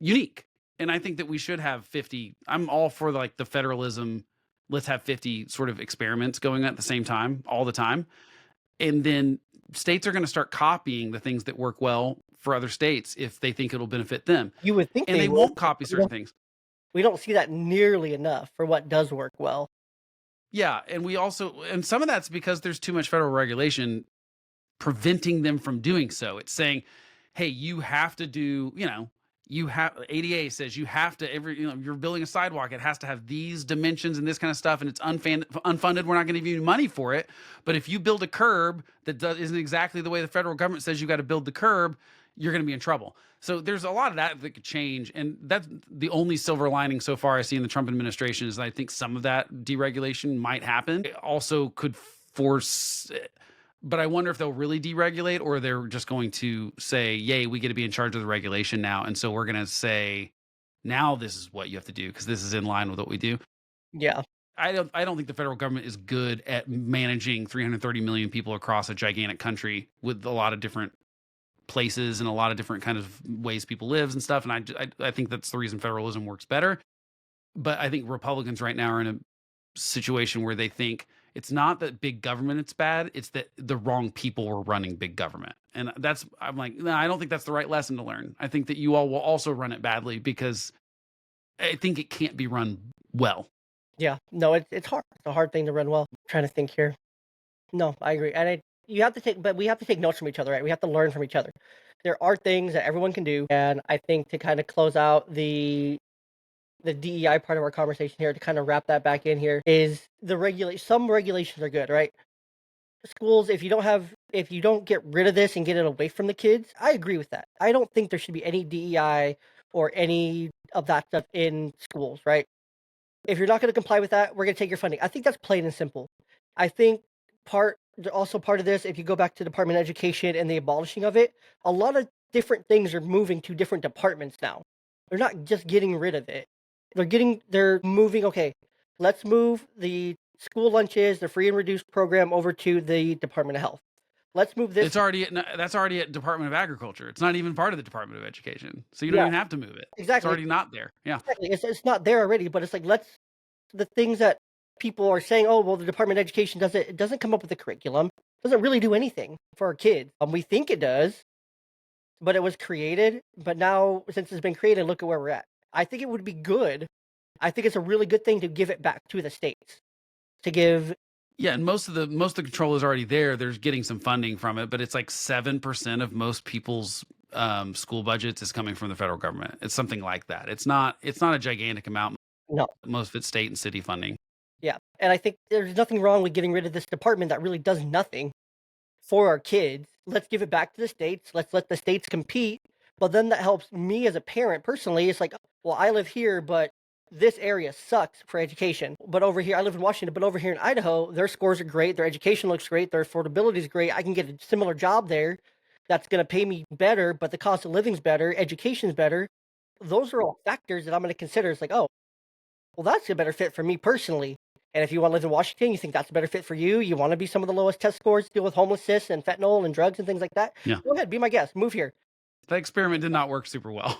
unique. And I think that we should have 50. I'm all for like the federalism. Let's have 50 sort of experiments going at the same time, all the time. And then states are going to start copying the things that work well for other states if they think it'll benefit them. you would think And they would, won't copy but certain things. we don't see that nearly enough for what does work well. Yeah, and some of that's because there's too much federal regulation preventing them from doing so. It's saying, hey, you have to do, you have ADA says you have to you're building a sidewalk, it has to have these dimensions and this kind of stuff, and it's unfunded. We're not going to give you money for it. But if you build a curb that isn't exactly the way the federal government says you got to build the curb, you're going to be in trouble. So there's a lot of that could change, and that's the only silver lining so far I see in the Trump administration is I think some of that deregulation might happen. It also could force. But I wonder if they'll really deregulate, or they're just going to say, yay, we get to be in charge of the regulation now. And so we're going to say, now this is what you have to do because this is in line with what we do. Yeah. I don't think the federal government is good at managing 330 million people across a gigantic country with a lot of different places and a lot of different kind of ways people lives and stuff. And I think that's the reason federalism works better. But I think Republicans right now are in a situation where they think it's not that big government it's bad, it's that the wrong people were running big government. And I'm like, no, I don't think that's the right lesson to learn. I think that you all will also run it badly because I think it can't be run well. Yeah. No, it's hard. It's a hard thing to run well. I'm trying to think here. No, I agree. And we have to take notes from each other, right? We have to learn from each other. There are things that everyone can do, and I think to kind of close out the DEI part of our conversation here, to kind of wrap that back in here, is some regulations are good, right? Schools, if you don't get rid of this and get it away from the kids, I agree with that. I don't think there should be any DEI or any of that stuff in schools, right? If you're not going to comply with that, we're going to take your funding. I think that's plain and simple. I think part of this, if you go back to Department of Education and the abolishing of it, a lot of different things are moving to different departments now. They're not just getting rid of it. They're moving, okay, let's move the school lunches, the free and reduced program over to the Department of Health. Let's move this. That's already at Department of Agriculture. It's not even part of the Department of Education. So you don't even have to move it. Exactly. It's already not there. Yeah. Exactly. It's not there already, but it's like, the things that people are saying, oh, well, the Department of Education doesn't come up with a curriculum, doesn't really do anything for our kids. We think it does, but it was created. But now, since it's been created, look at where we're at. I think it would be good. I think it's a really good thing to give it back to the states. Yeah, and most of the control is already there. There's getting some funding from it, but it's like 7% of most people's school budgets is coming from the federal government. It's something like that. It's not a gigantic amount. No. Most of it's state and city funding. Yeah, and I think there's nothing wrong with getting rid of this department that really does nothing for our kids. Let's give it back to the states. Let's let the states compete. But then that helps me as a parent personally. It's like, well, I live here, but this area sucks for education. But over here, I live in Washington, but over here in Idaho, their scores are great. Their education looks great. Their affordability is great. I can get a similar job there that's going to pay me better, but the cost of living's better. Education's better. Those are all factors that I'm going to consider. It's like, oh, well, that's a better fit for me personally. And if you want to live in Washington, you think that's a better fit for you, you want to be some of the lowest test scores, deal with homelessness and fentanyl and drugs and things like that, yeah, go ahead, be my guest, move here. The experiment did not work super well.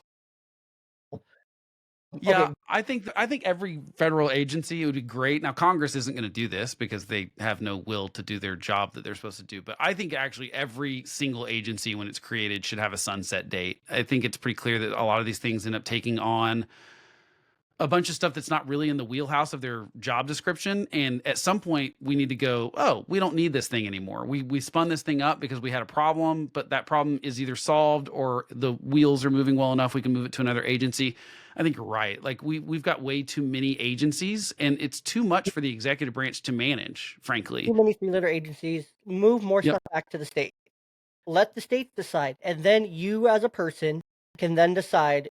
Yeah, okay. I think every federal agency, it would be great. Now, Congress isn't going to do this because they have no will to do their job that they're supposed to do. But I think actually every single agency, when it's created, should have a sunset date. I think it's pretty clear that a lot of these things end up taking on a bunch of stuff that's not really in the wheelhouse of their job description. And at some point we need to go, oh, we don't need this thing anymore. We spun this thing up because we had a problem, but that problem is either solved or the wheels are moving well enough we can move it to another agency. I think you're right. Like we've got way too many agencies and it's too much for the executive branch to manage, frankly. Too many three-letter agencies. Move more stuff back to the state. Let the states decide. And then you as a person can then decide.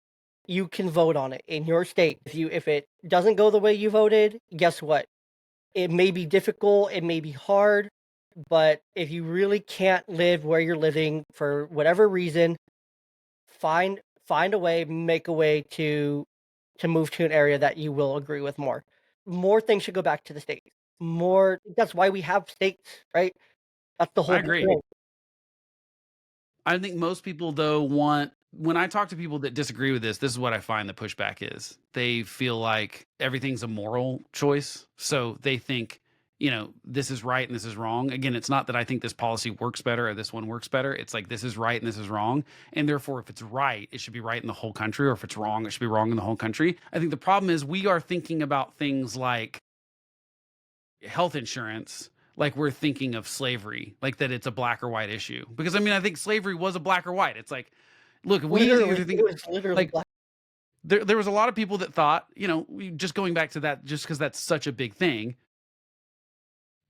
You can vote on it in your state. If it doesn't go the way you voted, guess what? It may be difficult, it may be hard, but if you really can't live where you're living for whatever reason, find a way, make a way to move to an area that you will agree with more. More things should go back to the states. That's why we have states, right? That's the whole I agree. point. I think most people though when I talk to people that disagree with this is what I find the pushback is. They feel like everything's a moral choice. So they think, this is right and this is wrong. Again, it's not that I think this policy works better or this one works better. It's like this is right and this is wrong. And therefore, if it's right, it should be right in the whole country. Or if it's wrong, it should be wrong in the whole country. I think the problem is we are thinking about things like health insurance like we're thinking of slavery, like that it's a black or white issue. Because I think slavery was a black or white. It's like, look, if we Literally, either think it was literally like black. there was a lot of people that thought, just going back to that, just because that's such a big thing,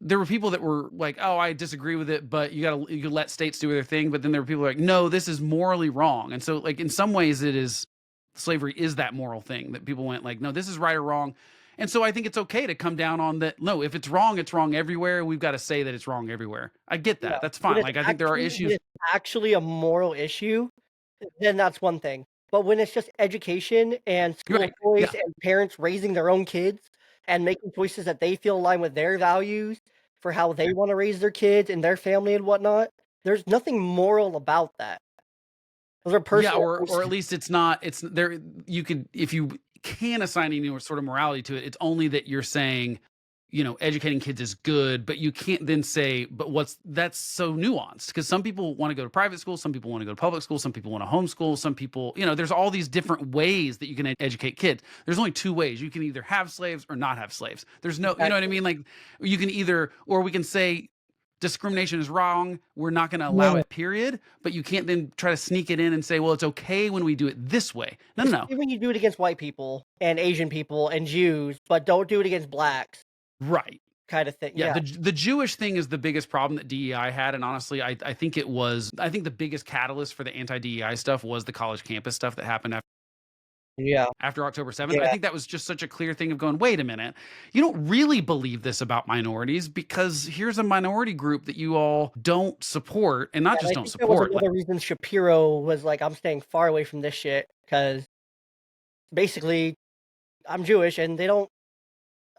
there were people that were like, "Oh, I disagree with it, but you let states do their thing." But then there were people like, "No, this is morally wrong." And so, like in some ways, slavery is that moral thing that people went like, "No, this is right or wrong." And so I think it's okay to come down on that. No, if it's wrong everywhere. We've got to say that it's wrong everywhere. I get Yeah. that. That's When fine. it's Like I think there are when issues. it's actually a moral issue, then that's one thing. But when it's just education and You're school right. choice Yeah. and parents raising their own kids and making choices that they feel align with their values for how they wanna raise their kids and their family and whatnot, there's nothing moral about that. Those are Yeah, personal or at choices. least it's not. It's there. You could, if you can assign any sort of morality to it, it's only that you're saying, educating kids is good, but you can't then say, but that's so nuanced because some people want to go to private school, some people want to go to public school, some people want to homeschool, some people, there's all these different ways that you can educate kids. There's only two ways. You can either have slaves or not have slaves. There's no, you know what I Exactly. mean? Like you can either, or we can say discrimination is wrong. We're not going to allow No. it, period. But you can't then try to sneak it in and say, well, it's okay when we do it this way. No, no, It's no. okay when you do it against white people and Asian people and Jews, but don't do it against blacks Right. kinda thing. Yeah. Yeah. The Jewish thing is the biggest problem that DEI had. And honestly, I think I think the biggest catalyst for the anti DEI stuff was the college campus stuff that happened Yeah. after October 7th. I Yeah. think that was just such a clear thing of going, wait a minute, you don't really believe this about minorities because here's a minority group that you all don't support, and not And just I don't think that was support. Like, another reason Shapiro was like, "I'm staying far away from this shit because basically, I'm Jewish and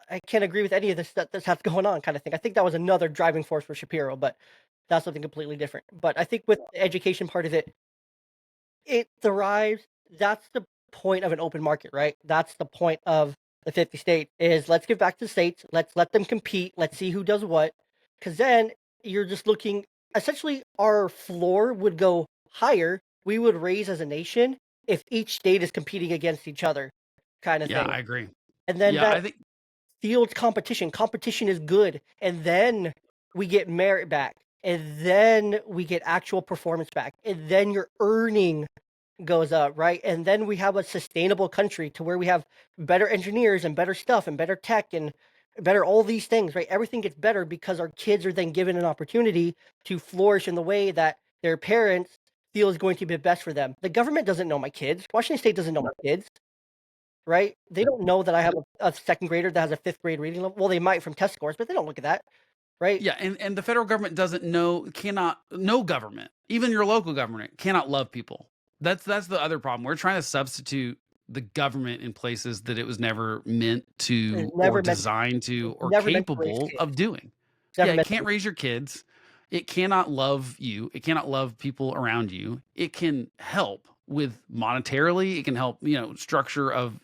I can't agree with any of this that's going on," kinda thing. I think that was another driving force for Shapiro, but that's something completely different. But I think with the education part of it, it thrives. That's the point of an open market, right? That's the point of the 50 states is let's give back to the states, let's let them compete, let's see who does what. Because then you're just looking essentially our floor would go higher, we would raise as a nation if each state is competing against each other kind of yeah, thing. I agree. And then Yeah, that I think fields competition. Competition is good, and then we get merit back, and then we get actual performance back, and then your earning goes up, right? And then we have a sustainable country to where we have better engineers and better stuff and better tech and better all these things, right? Everything gets better because our kids are then given an opportunity to flourish in the way that their parents feel is going to be best for them. The government doesn't know my kids. Washington State doesn't know my kids, right? They don't know that I have a second grader that has a fifth grade reading level. Well, they might from test scores, but they don't look at that, right? yeah, and the federal government doesn't know, cannot, no government, even your local government, cannot love people. That's the other problem. We're trying to substitute the government in places that it was never meant It's to, or never meant designed to, it's or never meant to raise capable kids. of doing. It's Yeah, never it meant to can't raise your kids. It cannot love you. It cannot love people around you. It can help with monetarily. It can help, structure of,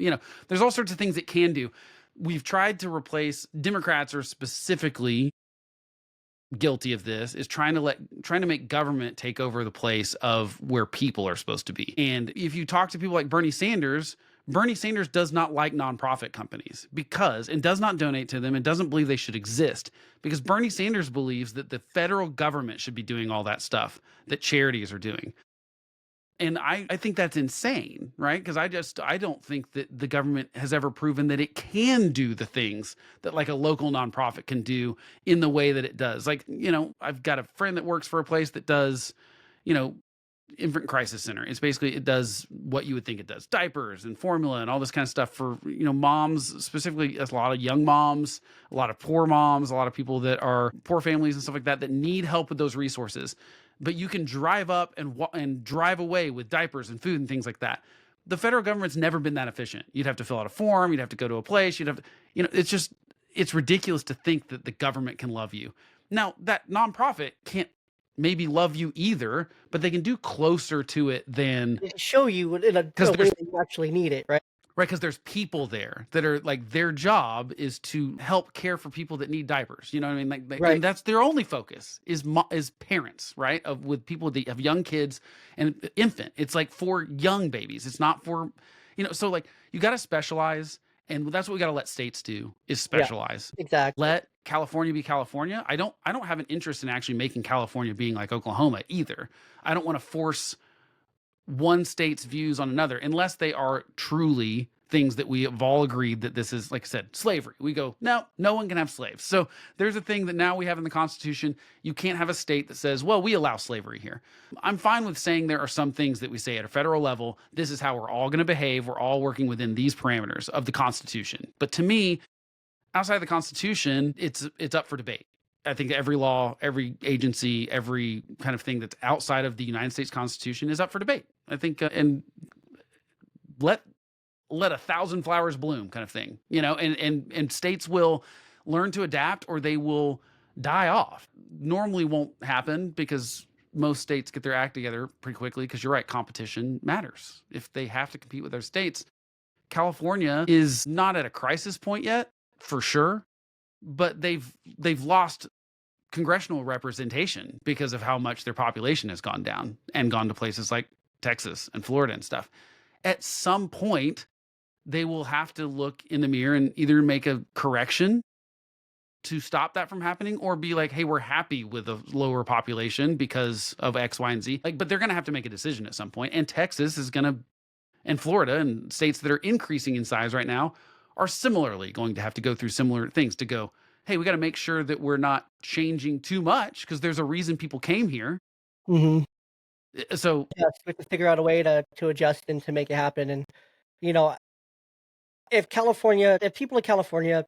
there's all sorts of things it can do. We've tried to replace, Democrats are specifically guilty of this, is trying to make government take over the place of where people are supposed to be. And if you talk to people like Bernie Sanders does not like nonprofit companies and does not donate to them and doesn't believe they should exist, because Bernie Sanders believes that the federal government should be doing all that stuff that charities are doing. And I think that's insane, right? Because I don't think that the government has ever proven that it can do the things that like a local nonprofit can do in the way that it does. Like, I've got a friend that works for a place that does, you know, infant crisis center. It does what you would think it does: diapers and formula and all this kind of stuff for, moms, specifically a lot of young moms, a lot of poor moms, a lot of people that are poor families and stuff like that need help with those resources. But you can drive up and drive away with diapers and food and things like that. The federal government's never been that efficient. You'd have to fill out a form, you'd have to go to a place, it's ridiculous to think that the government can love you. Now, that nonprofit can't maybe love you either, but they can do closer to it than, They show you in because a way there's that you actually need it, right? right, because there's people there that are like, their job is to help care for people that need diapers. You know what I mean? Right. And that's their only focus is parents, right? With people that have young kids and infant. It's like for young babies. It's not for, so like you got to specialize, and that's what we got to let states do, is Yeah, specialize. exactly. Let California be California. I don't have an interest in actually making California being like Oklahoma either. I don't want to force one state's views on another, unless they are truly things that we have all agreed that this is, like I said, slavery. We go, no, no one can have slaves. So there's a thing that now we have in the Constitution. You can't have a state that says, well, we allow slavery here. I'm fine with saying there are some things that we say at a federal level, this is how we're all going to behave. We're all working within these parameters of the Constitution. But to me, outside of the Constitution, it's up for debate. I think every law, every agency, every kind of thing that's outside of the United States Constitution is up for debate. I think, and let 1,000 flowers bloom, kind of thing, and states will learn to adapt or they will die off. Normally won't happen because most states get their act together pretty quickly, because you're right, competition matters. If they have to compete with their states, California is not at a crisis point yet, for sure, but they've lost congressional representation because of how much their population has gone down and gone to places like Texas and Florida and stuff. At some point, they will have to look in the mirror and either make a correction to stop that from happening, or be like, hey, we're happy with a lower population because of X, Y, and Z. But they're going to have to make a decision at some point. And Texas is going to, and Florida and states that are increasing in size right now are similarly going to have to go through similar things to go, hey, we got to make sure that we're not changing too much, because there's a reason people came here. Mm-hmm. So yes, we have to figure out a way to adjust and to make it happen. And if people in California,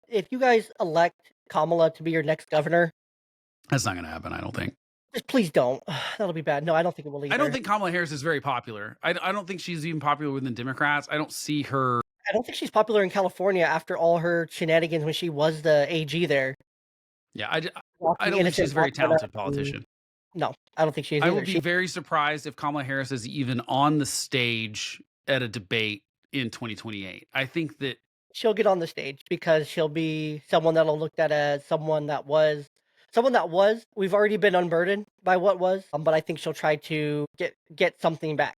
if you guys elect Kamala to be your next governor, that's not going to happen, I don't think. just please don't. That'll be bad. No, I don't think it will either. I don't think Kamala Harris is very popular. I don't think she's even popular within Democrats. I don't see her. I don't think she's popular in California after all her shenanigans when she was the AG there. Yeah, I don't think she's a very talented politician. No, I don't think she is I either. would be very surprised if Kamala Harris is even on the stage at a debate in 2028. I think that she'll get on the stage because she'll be someone that'll looked at as someone that was. We've already been unburdened by what was, but I think she'll try to get something back,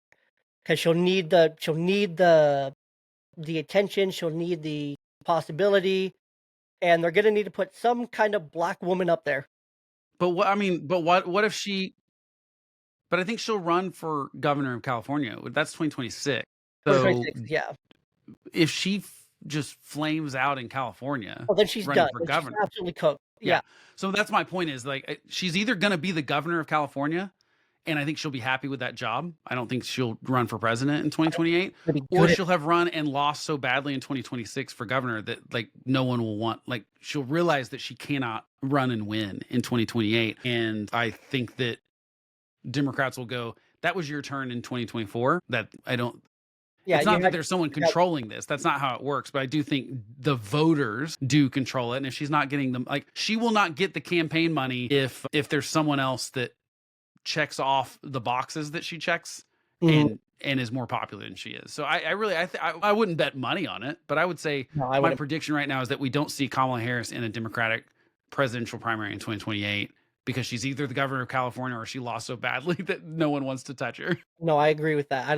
because she'll need the attention, she'll need the possibility, and they're gonna need to put some kind of black woman up there. But what if she? But I think she'll run for governor of California. That's 2026. So 2026, yeah. If she just flames out in California, well, then she's running done. for Then governor. she's absolutely cooked. Yeah. So that's my point, is like, she's either going to be the governor of California, and I think she'll be happy with that job. I don't think she'll run for president in 2028, or she'll have run and lost so badly in 2026 for governor that like no one will want, like she'll realize that she cannot run and win in 2028. And I think that Democrats will go, that was your turn in 2024. That I don't. Yeah, it's not that there's someone controlling this. That's not how it works. But I do think the voters do control it. And if she's not getting them, like, she will not get the campaign money if there's someone else that checks off the boxes that she checks and is more popular than she is. So I wouldn't bet money on it, but I would say my prediction right now is that we don't see Kamala Harris in a Democratic presidential primary in 2028, because she's either the governor of California or she lost so badly that no one wants to touch her. No, I agree with that.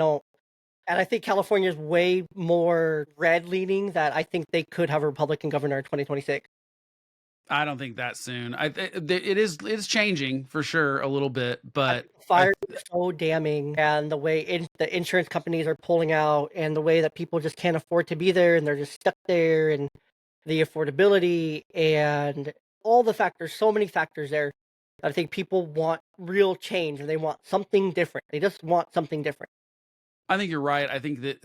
And I think California is way more red leaning that I think they could have a Republican governor in 2026. I don't think that soon. It's changing for sure a little bit, but fire is so damning, and the way the insurance companies are pulling out, and the way that people just can't afford to be there, and they're just stuck there, and the affordability and all the factors, so many factors there. I think people want real change, and they want something different. They just want something different. I think you're right. I think that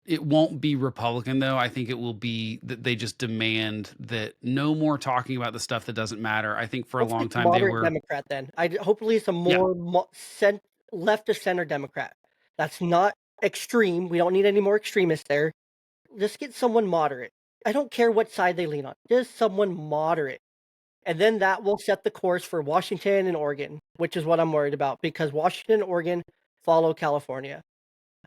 it won't be Republican, though. I think it will be that they just demand that no more talking about the stuff that doesn't matter. I think for a long time they were Democrat. Then hopefully some more left of center Democrat. That's not extreme. We don't need any more extremists there. Just get someone moderate. I don't care what side they lean on. Just someone moderate. And then that will set the course for Washington and Oregon, which is what I'm worried about, because Washington and Oregon follow California.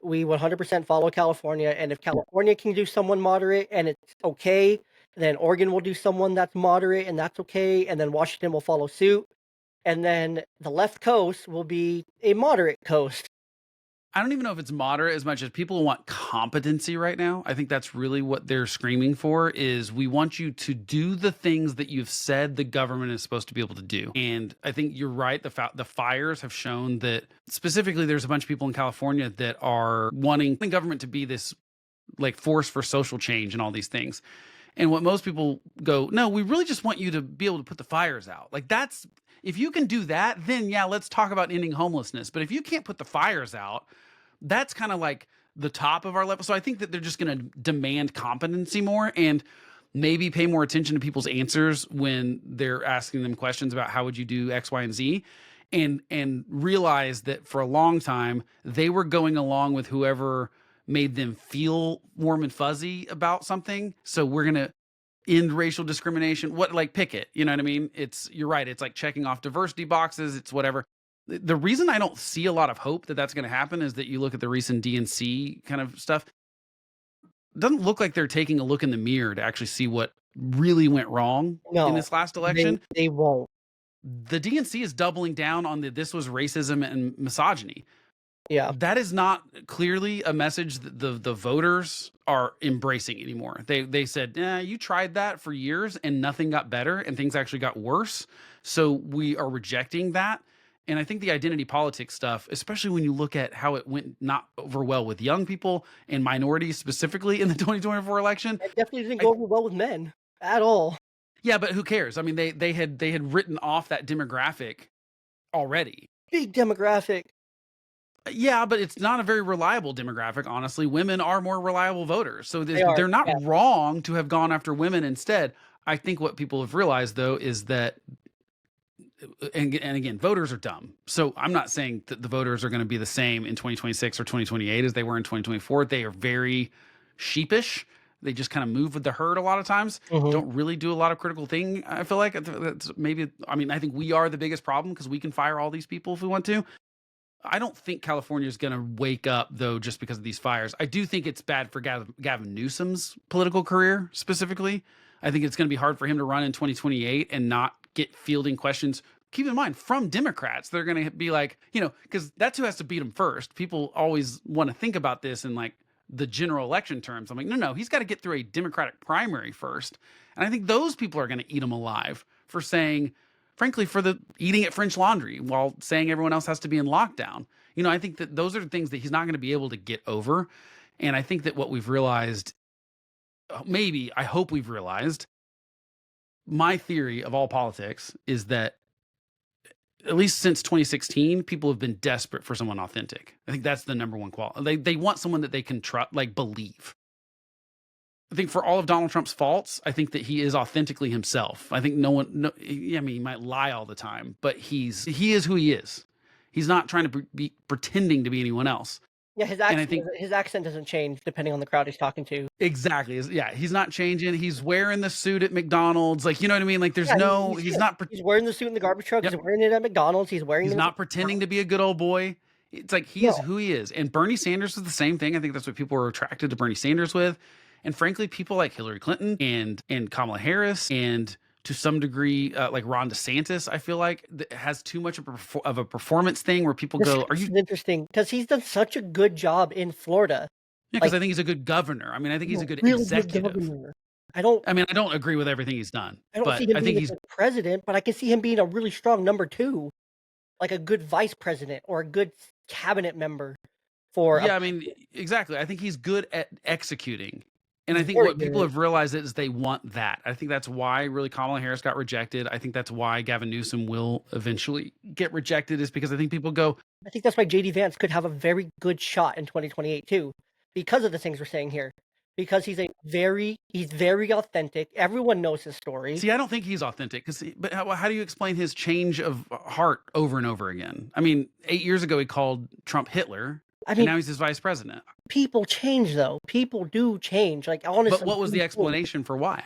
We 100% follow California, and if California can do someone moderate and it's okay, then Oregon will do someone that's moderate and that's okay, and then Washington will follow suit, and then the left coast will be a moderate coast. I don't even know if it's moderate as much as people want competency right now. I think that's really what they're screaming for is we want you to do the things that you've said the government is supposed to be able to do. And I think you're right. The fires have shown that specifically there's a bunch of people in California that are wanting the government to be this like force for social change and all these things. And what most people go, no, we really just want you to be able to put the fires out. Like that's, if you can do that, then yeah, let's talk about ending homelessness. But if you can't put the fires out, that's kind of like the top of our level. So I think that they're just going to demand competency more and maybe pay more attention to people's answers when they're asking them questions about how would you do X, Y, and Z, and realize that for a long time they were going along with whoever made them feel warm and fuzzy about something. So we're going to end racial discrimination. What, like, pick it, you know what I mean? You're right. It's like checking off diversity boxes. It's whatever. The reason I don't see a lot of hope that that's going to happen is that you look at the recent DNC kind of stuff. It doesn't look like they're taking a look in the mirror to actually see what really went wrong in this last election. They won't. The DNC is doubling down on this was racism and misogyny. Yeah. That is not clearly a message that the voters are embracing anymore. They said, you tried that for years and nothing got better and things actually got worse. So we are rejecting that. And I think the identity politics stuff, especially when you look at how it went not over well with young people and minorities specifically in the 2024 election. It definitely didn't go over well with men at all. Yeah, but who cares? I mean, they had written off that demographic already. Big demographic. Yeah, but it's not a very reliable demographic, honestly. Women are more reliable voters. So they're not wrong to have gone after women instead. I think what people have realized, though, is that, and again, voters are dumb. So I'm not saying that the voters are going to be the same in 2026 or 2028 as they were in 2024. They are very sheepish. They just kind of move with the herd a lot of times. Don't really do a lot of critical thing. I feel like that's maybe, I mean, I think we are the biggest problem because we can fire all these people if we want to. I don't think California is going to wake up, though, just because of these fires. I do think it's bad for Gavin Newsom's political career specifically. I think it's going to be hard for him to run in 2028 and not get fielding questions. Keep in mind, from Democrats, they're going to be like, because that's who has to beat him first. People always want to think about this in like the general election terms. I'm like, no, he's got to get through a Democratic primary first. And I think those people are going to eat him alive for saying, frankly, for the eating at French Laundry while saying everyone else has to be in lockdown. I think that those are the things that he's not going to be able to get over. And I think that what we've realized, I hope we've realized, my theory of all politics is that at least since 2016, people have been desperate for someone authentic. I think that's the number one quality. They want someone that they can trust, like believe. I think for all of Donald Trump's faults, I think that he is authentically himself. I think he might lie all the time, but he is who he is. He's not trying to be pretending to be anyone else. Yeah, his accent doesn't change depending on the crowd he's talking to. Exactly. Yeah, he's not changing. He's wearing the suit at McDonald's. Like, you know what I mean? Like, he's wearing the suit in the garbage truck. Yep. He's wearing it at McDonald's. He's not pretending to be a good old boy. It's like he is who he is. And Bernie Sanders is the same thing. I think that's what people are attracted to Bernie Sanders with. And frankly, people like Hillary Clinton and Kamala Harris and to some degree, like Ron DeSantis, I feel like has too much of a performance thing where people go, "Are you?" It's interesting because he's done such a good job in Florida. Yeah, because I think he's a good governor. I mean, I think he's a good executive. I don't agree with everything he's done. I don't see him being a good president, but I can see him being a really strong number two, like a good vice president or a good cabinet member. I mean, exactly. I think he's good at executing. And I think what people have realized is they want that. I think that's why really Kamala Harris got rejected. I think that's why Gavin Newsom will eventually get rejected, is because I think people go. I think that's why J.D. Vance could have a very good shot in 2028 too, because of the things we're saying here. Because he's very authentic. Everyone knows his story. See, I don't think he's authentic. But how do you explain his change of heart over and over again? I mean, 8 years ago he called Trump Hitler. And now he's his vice president. People change, though. People do change. Like, honestly. But what was the explanation for why?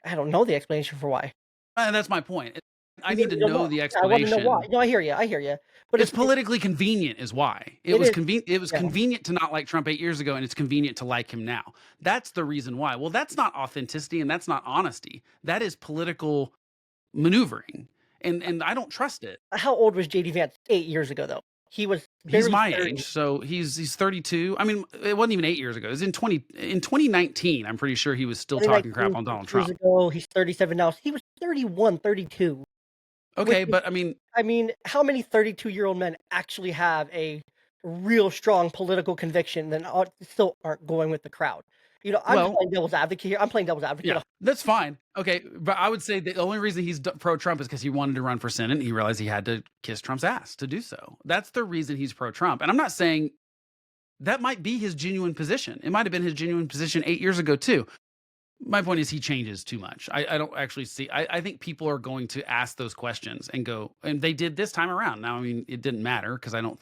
I don't know the explanation for why. That's my point. I need to know the explanation. I want to know why. No, I hear you. But it's politically convenient is why. It was convenient to not like Trump 8 years ago, and it's convenient to like him now. That's the reason why. Well, that's not authenticity, and that's not honesty. That is political maneuvering. And I don't trust it. How old was J.D. Vance 8 years ago, though? He was He's barely my 30. age, so he's 32. I mean, it wasn't even 8 years ago. It was in 2019. I'm pretty sure he was still talking crap 2019, on 6 Donald years Trump. ago, he's 37 now. So he was 31, 32, which Okay, is, but I mean, how many 32-year-old men actually have a real strong political conviction and still aren't going with the crowd? You know, I'm just well, playing devil's advocate here. I'm playing devil's advocate. yeah, that's fine. Okay, but I would say the only reason he's pro-Trump is because he wanted to run for Senate and he realized he had to kiss Trump's ass to do so. That's the reason he's pro-Trump. And I'm not saying that might be his genuine position. It might have been his genuine position 8 years ago too. My point is he changes too much. I don't actually see. I think people are going to ask those questions and go, and they did this time around. Now, I mean, it didn't matter because I don't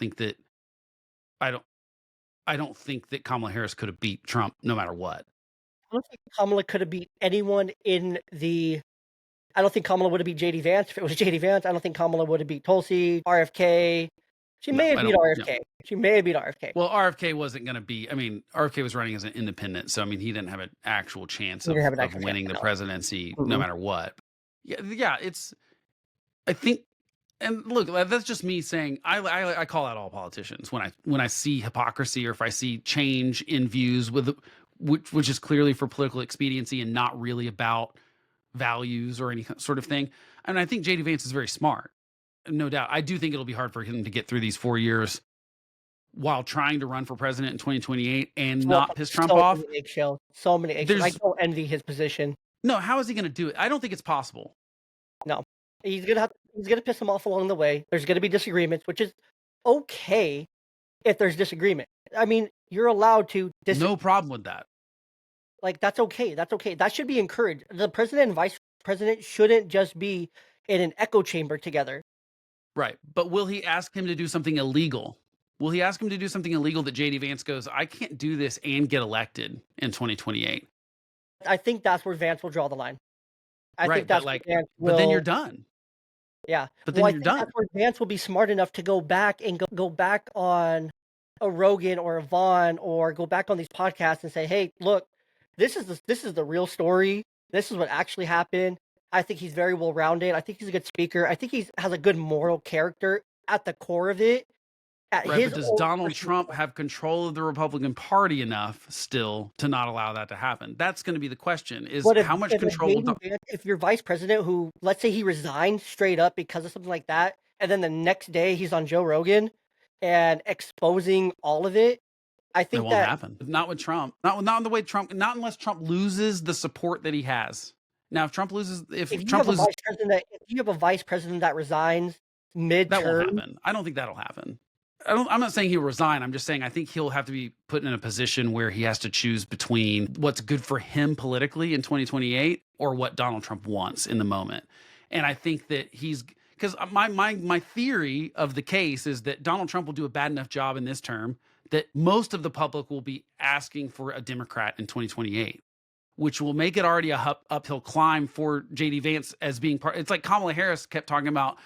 I don't think that Kamala Harris could have beat Trump no matter what. I don't think Kamala could have beat anyone in the. I don't think Kamala would have beat JD Vance if it was JD Vance. I don't think Kamala would have beat Tulsi, RFK. She No, may have I beat don't. No. RFK. She may have beat RFK. Well, RFK wasn't going to be. I mean, RFK was running as an independent, so I mean, he didn't have an actual chance She of didn't have an of actual chance. winning the No. presidency no Mm-mm. matter what. Yeah. It's. I think, and look, that's just me saying. I call out all politicians when I see hypocrisy or if I see change in views with which is clearly for political expediency and not really about values or any sort of thing. And I think JD Vance is very smart, no doubt. I do think it'll be hard for him to get through these 4 years while trying to run for president in 2028 and not piss Trump off. Many eggshells. So many eggshells. I don't envy his position. No, how is he going to do it? I don't think it's possible. No, he's gonna piss him off along the way. There's gonna be disagreements, which is okay if there's disagreement. I mean, you're allowed to disagree. No problem with that. Like, that's okay. That's okay. That should be encouraged. The president and vice president shouldn't just be in an echo chamber together. Right. But will he ask him to do something illegal? Will he ask him to do something illegal that JD Vance goes, I can't do this and get elected in 2028? I think that's where Vance will draw the line. I Right, think that's but like, where Vance will, but then you're done. yeah. But then Well, I you're think done. that's where Vance will be smart enough to go back and go back on a Rogan or a Vaughn or go back on these podcasts and say, hey, look, this is the real story. This is what actually happened. I think he's very well rounded. I think he's a good speaker. I think he has a good moral character at the core of it. At Right, his but does own Donald personal Trump have control of the Republican Party enough still to not allow that to happen? That's going to be the question: is But how much control will if your vice president, who let's say he resigned straight up because of something like that, and then the next day he's on Joe Rogan and exposing all of it, I It think won't that happen. Not with Trump. Not in the way Trump. Not unless Trump loses the support that he has. Now, if Trump loses, if you Trump have a loses, vice president that resigns that won't midterm, happen. I don't think that'll happen. I'm not saying he'll resign. I'm just saying I think he'll have to be put in a position where he has to choose between what's good for him politically in 2028 or what Donald Trump wants in the moment. And I think that he's because my theory of the case is that Donald Trump will do a bad enough job in this term that most of the public will be asking for a Democrat in 2028, which will make it already a uphill climb for JD Vance as being part. It's like Kamala Harris kept talking about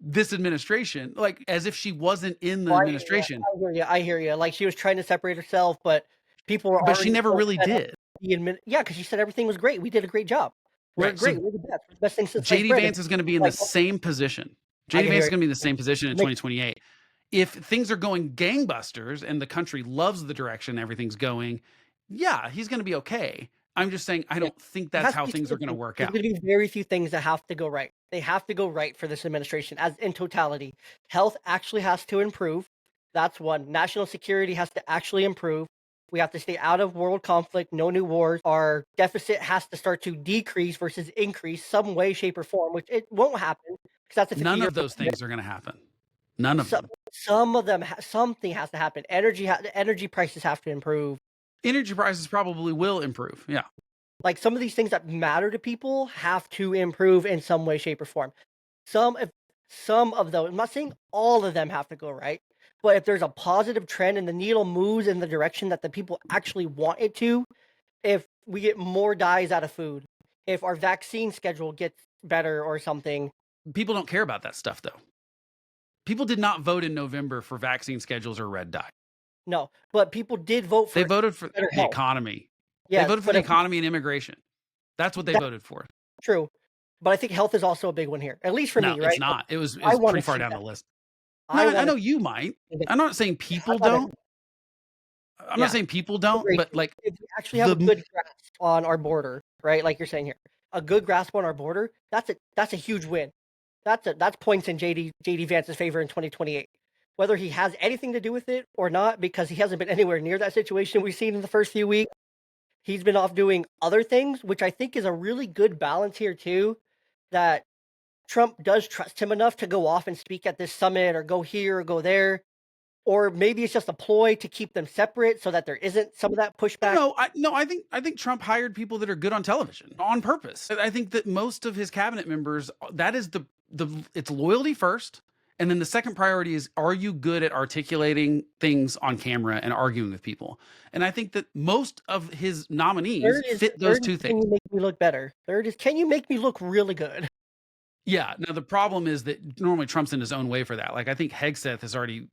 this administration, like as if she wasn't in the administration. I hear you. Like she was trying to separate herself, but people were But she already never so really fed up did. with yeah, because she said everything was great. We did a great job. We're Right. great. So We're the best. We're the best thing since sliced JD bread. Vance is going to be in the same position. I JD can Vance hear is it. going to be in the same position in Make- 2028. If things are going gangbusters and the country loves the direction everything's going, yeah, he's going to be okay. I'm just saying I don't think that's how things are going to work out. There's going to be very few things that have to go right. They have to go right for this administration as in totality. Health actually has to improve. That's one. National security has to actually improve. We have to stay out of world conflict, no new wars. Our deficit has to start to decrease versus increase some way, shape, or form, which it won't happen because that's a 50-year None of those things are going to happen. None of them. Some of them, something has to happen. Energy prices have to improve. Energy prices probably will improve. Yeah. Like some of these things that matter to people have to improve in some way, shape, or form. Some of those, I'm not saying all of them have to go right, but if there's a positive trend and the needle moves in the direction that the people actually want it to, if we get more dyes out of food, if our vaccine schedule gets better or something. People don't care about that stuff though. People did not vote in November for vaccine schedules or red dye. No, but people did vote for. They voted for the health. economy. Yeah, they voted for the economy and immigration. That's what they voted for. True, but I think health is also a big one here, at least for me. Right? It's not. It was wanna pretty far see down that. the list. I No, I want know you might. to. I'm not saying I people want to. don't. I'm not Yeah, saying people don't, but immigration. like If we actually have a the good grasp on our border, right? Like you're saying here, a good grasp on our border. That's a huge win. That's points in JD Vance's favor in 2028. Whether he has anything to do with it or not, because he hasn't been anywhere near that situation we've seen in the first few weeks. He's been off doing other things, which I think is a really good balance here too. That Trump does trust him enough to go off and speak at this summit or go here or go there. Or maybe it's just a ploy to keep them separate so that there isn't some of that pushback. I think Trump hired people that are good on television on purpose. I think that most of his cabinet members, that is the it's loyalty first, and then the second priority is, are you good at articulating things on camera and arguing with people? And I think that most of his nominees fit those two Can things. you make me look better? Third is, can you make me look really good? Yeah. Now the problem is that normally Trump's in his own way for that. Like I think Hegseth is already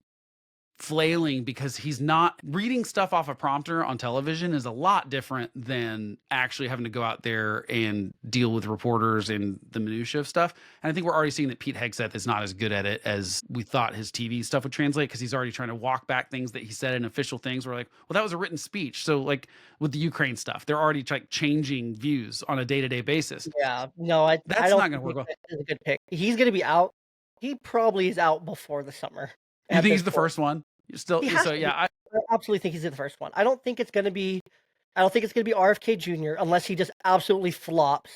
flailing because he's not reading stuff off a prompter on television is a lot different than actually having to go out there and deal with reporters and the minutia of stuff. And I think we're already seeing that Pete Hegseth is not as good at it as we thought his TV stuff would translate, because he's already trying to walk back things that he said in official things. We're like, well, that was a written speech. So like with the Ukraine stuff, they're already like changing views on a day-to-day basis. Yeah, no, I That's don't not going think to work well. Hegseth is a good pick. He's going to be out. He probably is out before the summer You at think this he's the point. first one? You're still He has so to be. yeah. I absolutely think he's the first one. I don't think it's going to be. I don't think it's going to be RFK Jr. unless he just absolutely flops.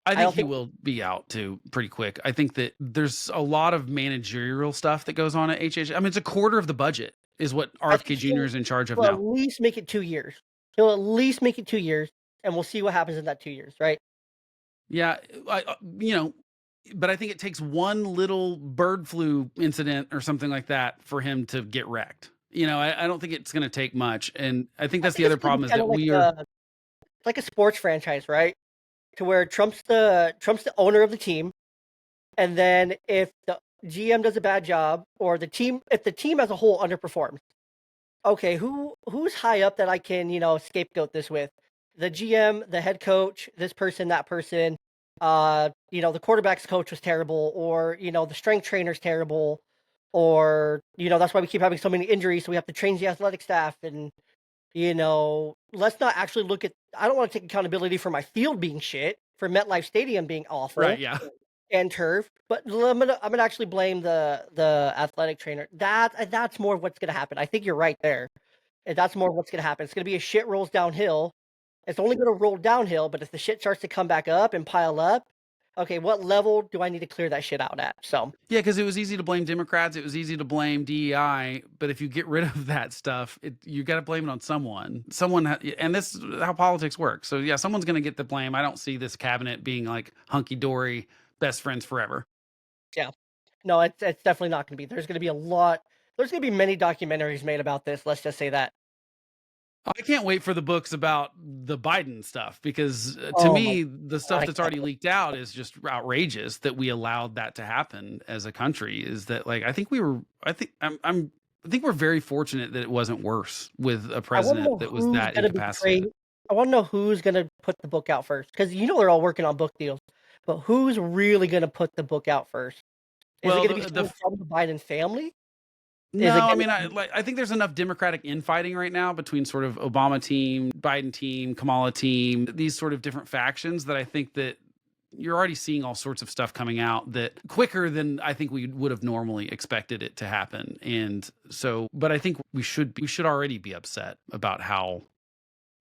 I I think don't he think. will be out too pretty quick. I think that there's a lot of managerial stuff that goes on at HH. I mean, it's a quarter of the budget is what I think RFK Jr. is in charge of he'll at now. least make it 2 years. He'll at least make it 2 years, and we'll see what happens in that 2 years, right? Yeah, you know, but I think it takes one little bird flu incident or something like that for him to get wrecked. You know, I don't think it's going to take much, and I think I that's the think it's other going to problem be is kind that of like we are. a sports franchise, right? To where Trump's the owner of the team, and then if the GM does a bad job or if the team as a whole underperforms, okay, who's high up that I can scapegoat this with? The GM, the head coach, this person, that person. The quarterback's coach was terrible, or the strength trainer's terrible, or that's why we keep having so many injuries. So we have to change the athletic staff, and let's not actually look at. I don't want to take accountability for my field being shit, for MetLife Stadium being Right, awful yeah. and turf, but I'm gonna actually blame the athletic trainer. That's more of what's gonna happen. I think you're right there. That's more of what's gonna happen. It's gonna be a shit rolls downhill. It's only gonna roll downhill, but if the shit starts to come back up and pile up, okay, what level do I need to clear that shit out at? So Yeah, because it was easy to blame Democrats. It was easy to blame DEI. But if you get rid of that stuff, you got to blame it on someone. And this is how politics works. So yeah, someone's going to get the blame. I don't see this cabinet being like hunky dory, best friends forever. yeah, no, it's definitely not gonna be. There's gonna be a lot. There's gonna be many documentaries made about this. Let's just say that. I can't wait for the books about the Biden stuff, because to Oh my me, the god, stuff I that's can't already wait. leaked out is just outrageous that we allowed that to happen as a country. Is that like, I think we're very fortunate that it wasn't worse with a I want to president know that was who's that gonna incapacitated. betray. I want to know who's gonna put the book out first, because they're all working on book deals. But who's really gonna put the book out first? Is it Well, gonna be the someone from the Biden family? Is it no, I gonna mean, I think there's enough Democratic infighting right now between sort of Obama team, Biden team, Kamala team, these sort of different factions, that I think that you're already seeing all sorts of stuff coming out that quicker than I think we would have normally expected it to happen. And so, but I think we should already be upset about how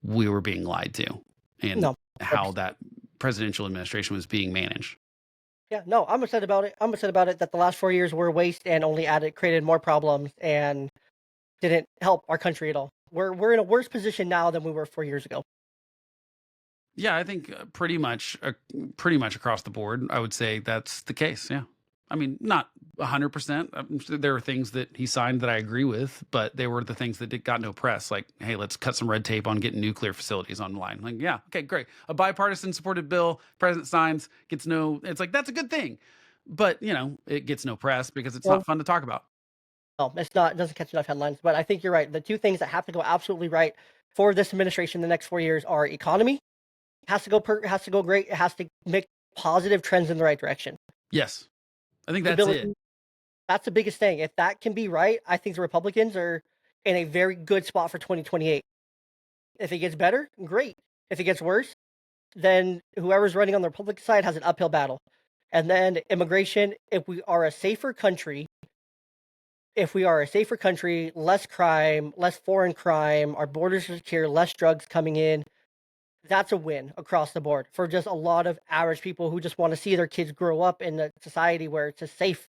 we were being lied to and no? how that presidential administration was being managed. Yeah, no, I'm upset about it. I'm upset about it that the last 4 years were a waste and only created more problems and didn't help our country at all. We're in a worse position now than we were 4 years ago. Yeah, I think pretty much across the board, I would say that's the case. Yeah. I mean, not 100%. There are things that he signed that I agree with, but they were the things that got no press. Like, hey, let's cut some red tape on getting nuclear facilities online. Like, yeah, okay, great. A bipartisan supported bill, president signs, gets no. It's like, that's a good thing, but it gets no press because it's Well, not fun to talk about. no, it's not. It doesn't catch enough headlines. But I think you're right. The two things that have to go absolutely right for this administration the next 4 years are economy. Has to go great. It has to make positive trends in the right direction. Yes, I think that's it. Stability, That's the biggest thing. If that can be right, I think the Republicans are in a very good spot for 2028. If it gets better, great. If it gets worse, then whoever's running on the Republican side has an uphill battle. And then immigration, if we are a safer country, less crime, less foreign crime, our borders are secure, less drugs coming in, that's a win across the board for just a lot of average people who just want to see their kids grow up in a society where it's a safe,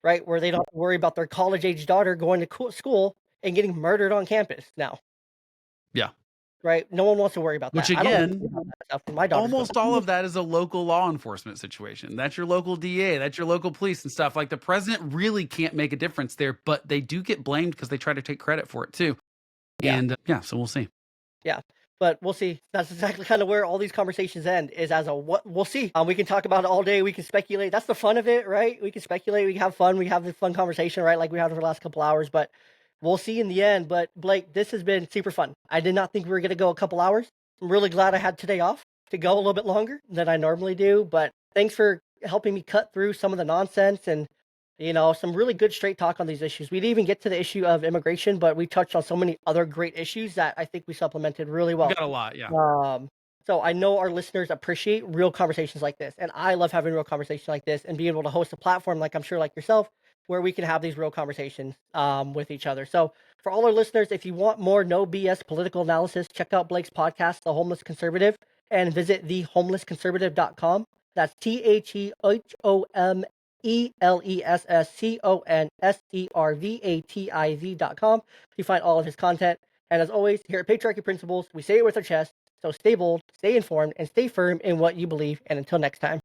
right? Where they don't have to worry about their college age daughter going to school and getting murdered on campus now. Yeah. Right? No one wants to worry about Which that. I don't want to again, worry about that stuff when my daughter's almost all of that is a local law enforcement situation. That's your local DA, that's your local police and stuff. Like the president really can't make a difference there, but they do get blamed because they try to take credit for it too. Yeah. And yeah, so we'll see. Yeah, but we'll see. That's exactly kind of where all these conversations end, is as a what we'll see. We can talk about it all day. We can speculate. That's the fun of it, right? We can speculate. We can have fun. We have the fun conversation, right? Like we had for the last couple hours, but we'll see in the end. But Blake, this has been super fun. I did not think we were going to go a couple hours. I'm really glad I had today off to go a little bit longer than I normally do. But thanks for helping me cut through some of the nonsense and some really good straight talk on these issues. We didn't even get to the issue of immigration, but we touched on so many other great issues that I think we supplemented really well. We got a lot, yeah. So I know our listeners appreciate real conversations like this, and I love having real conversations like this and being able to host a platform like I'm sure like yourself, where we can have these real conversations with each other. So for all our listeners, if you want more no BS political analysis, check out Blake's podcast, The Homeless Conservative, and visit thehomelessconservative.com. That's TheHomelessconservative.com. You find all of his content. And as always, here at Patriarchy Principles, we say it with our chest. So stay bold, stay informed, and stay firm in what you believe. And until next time.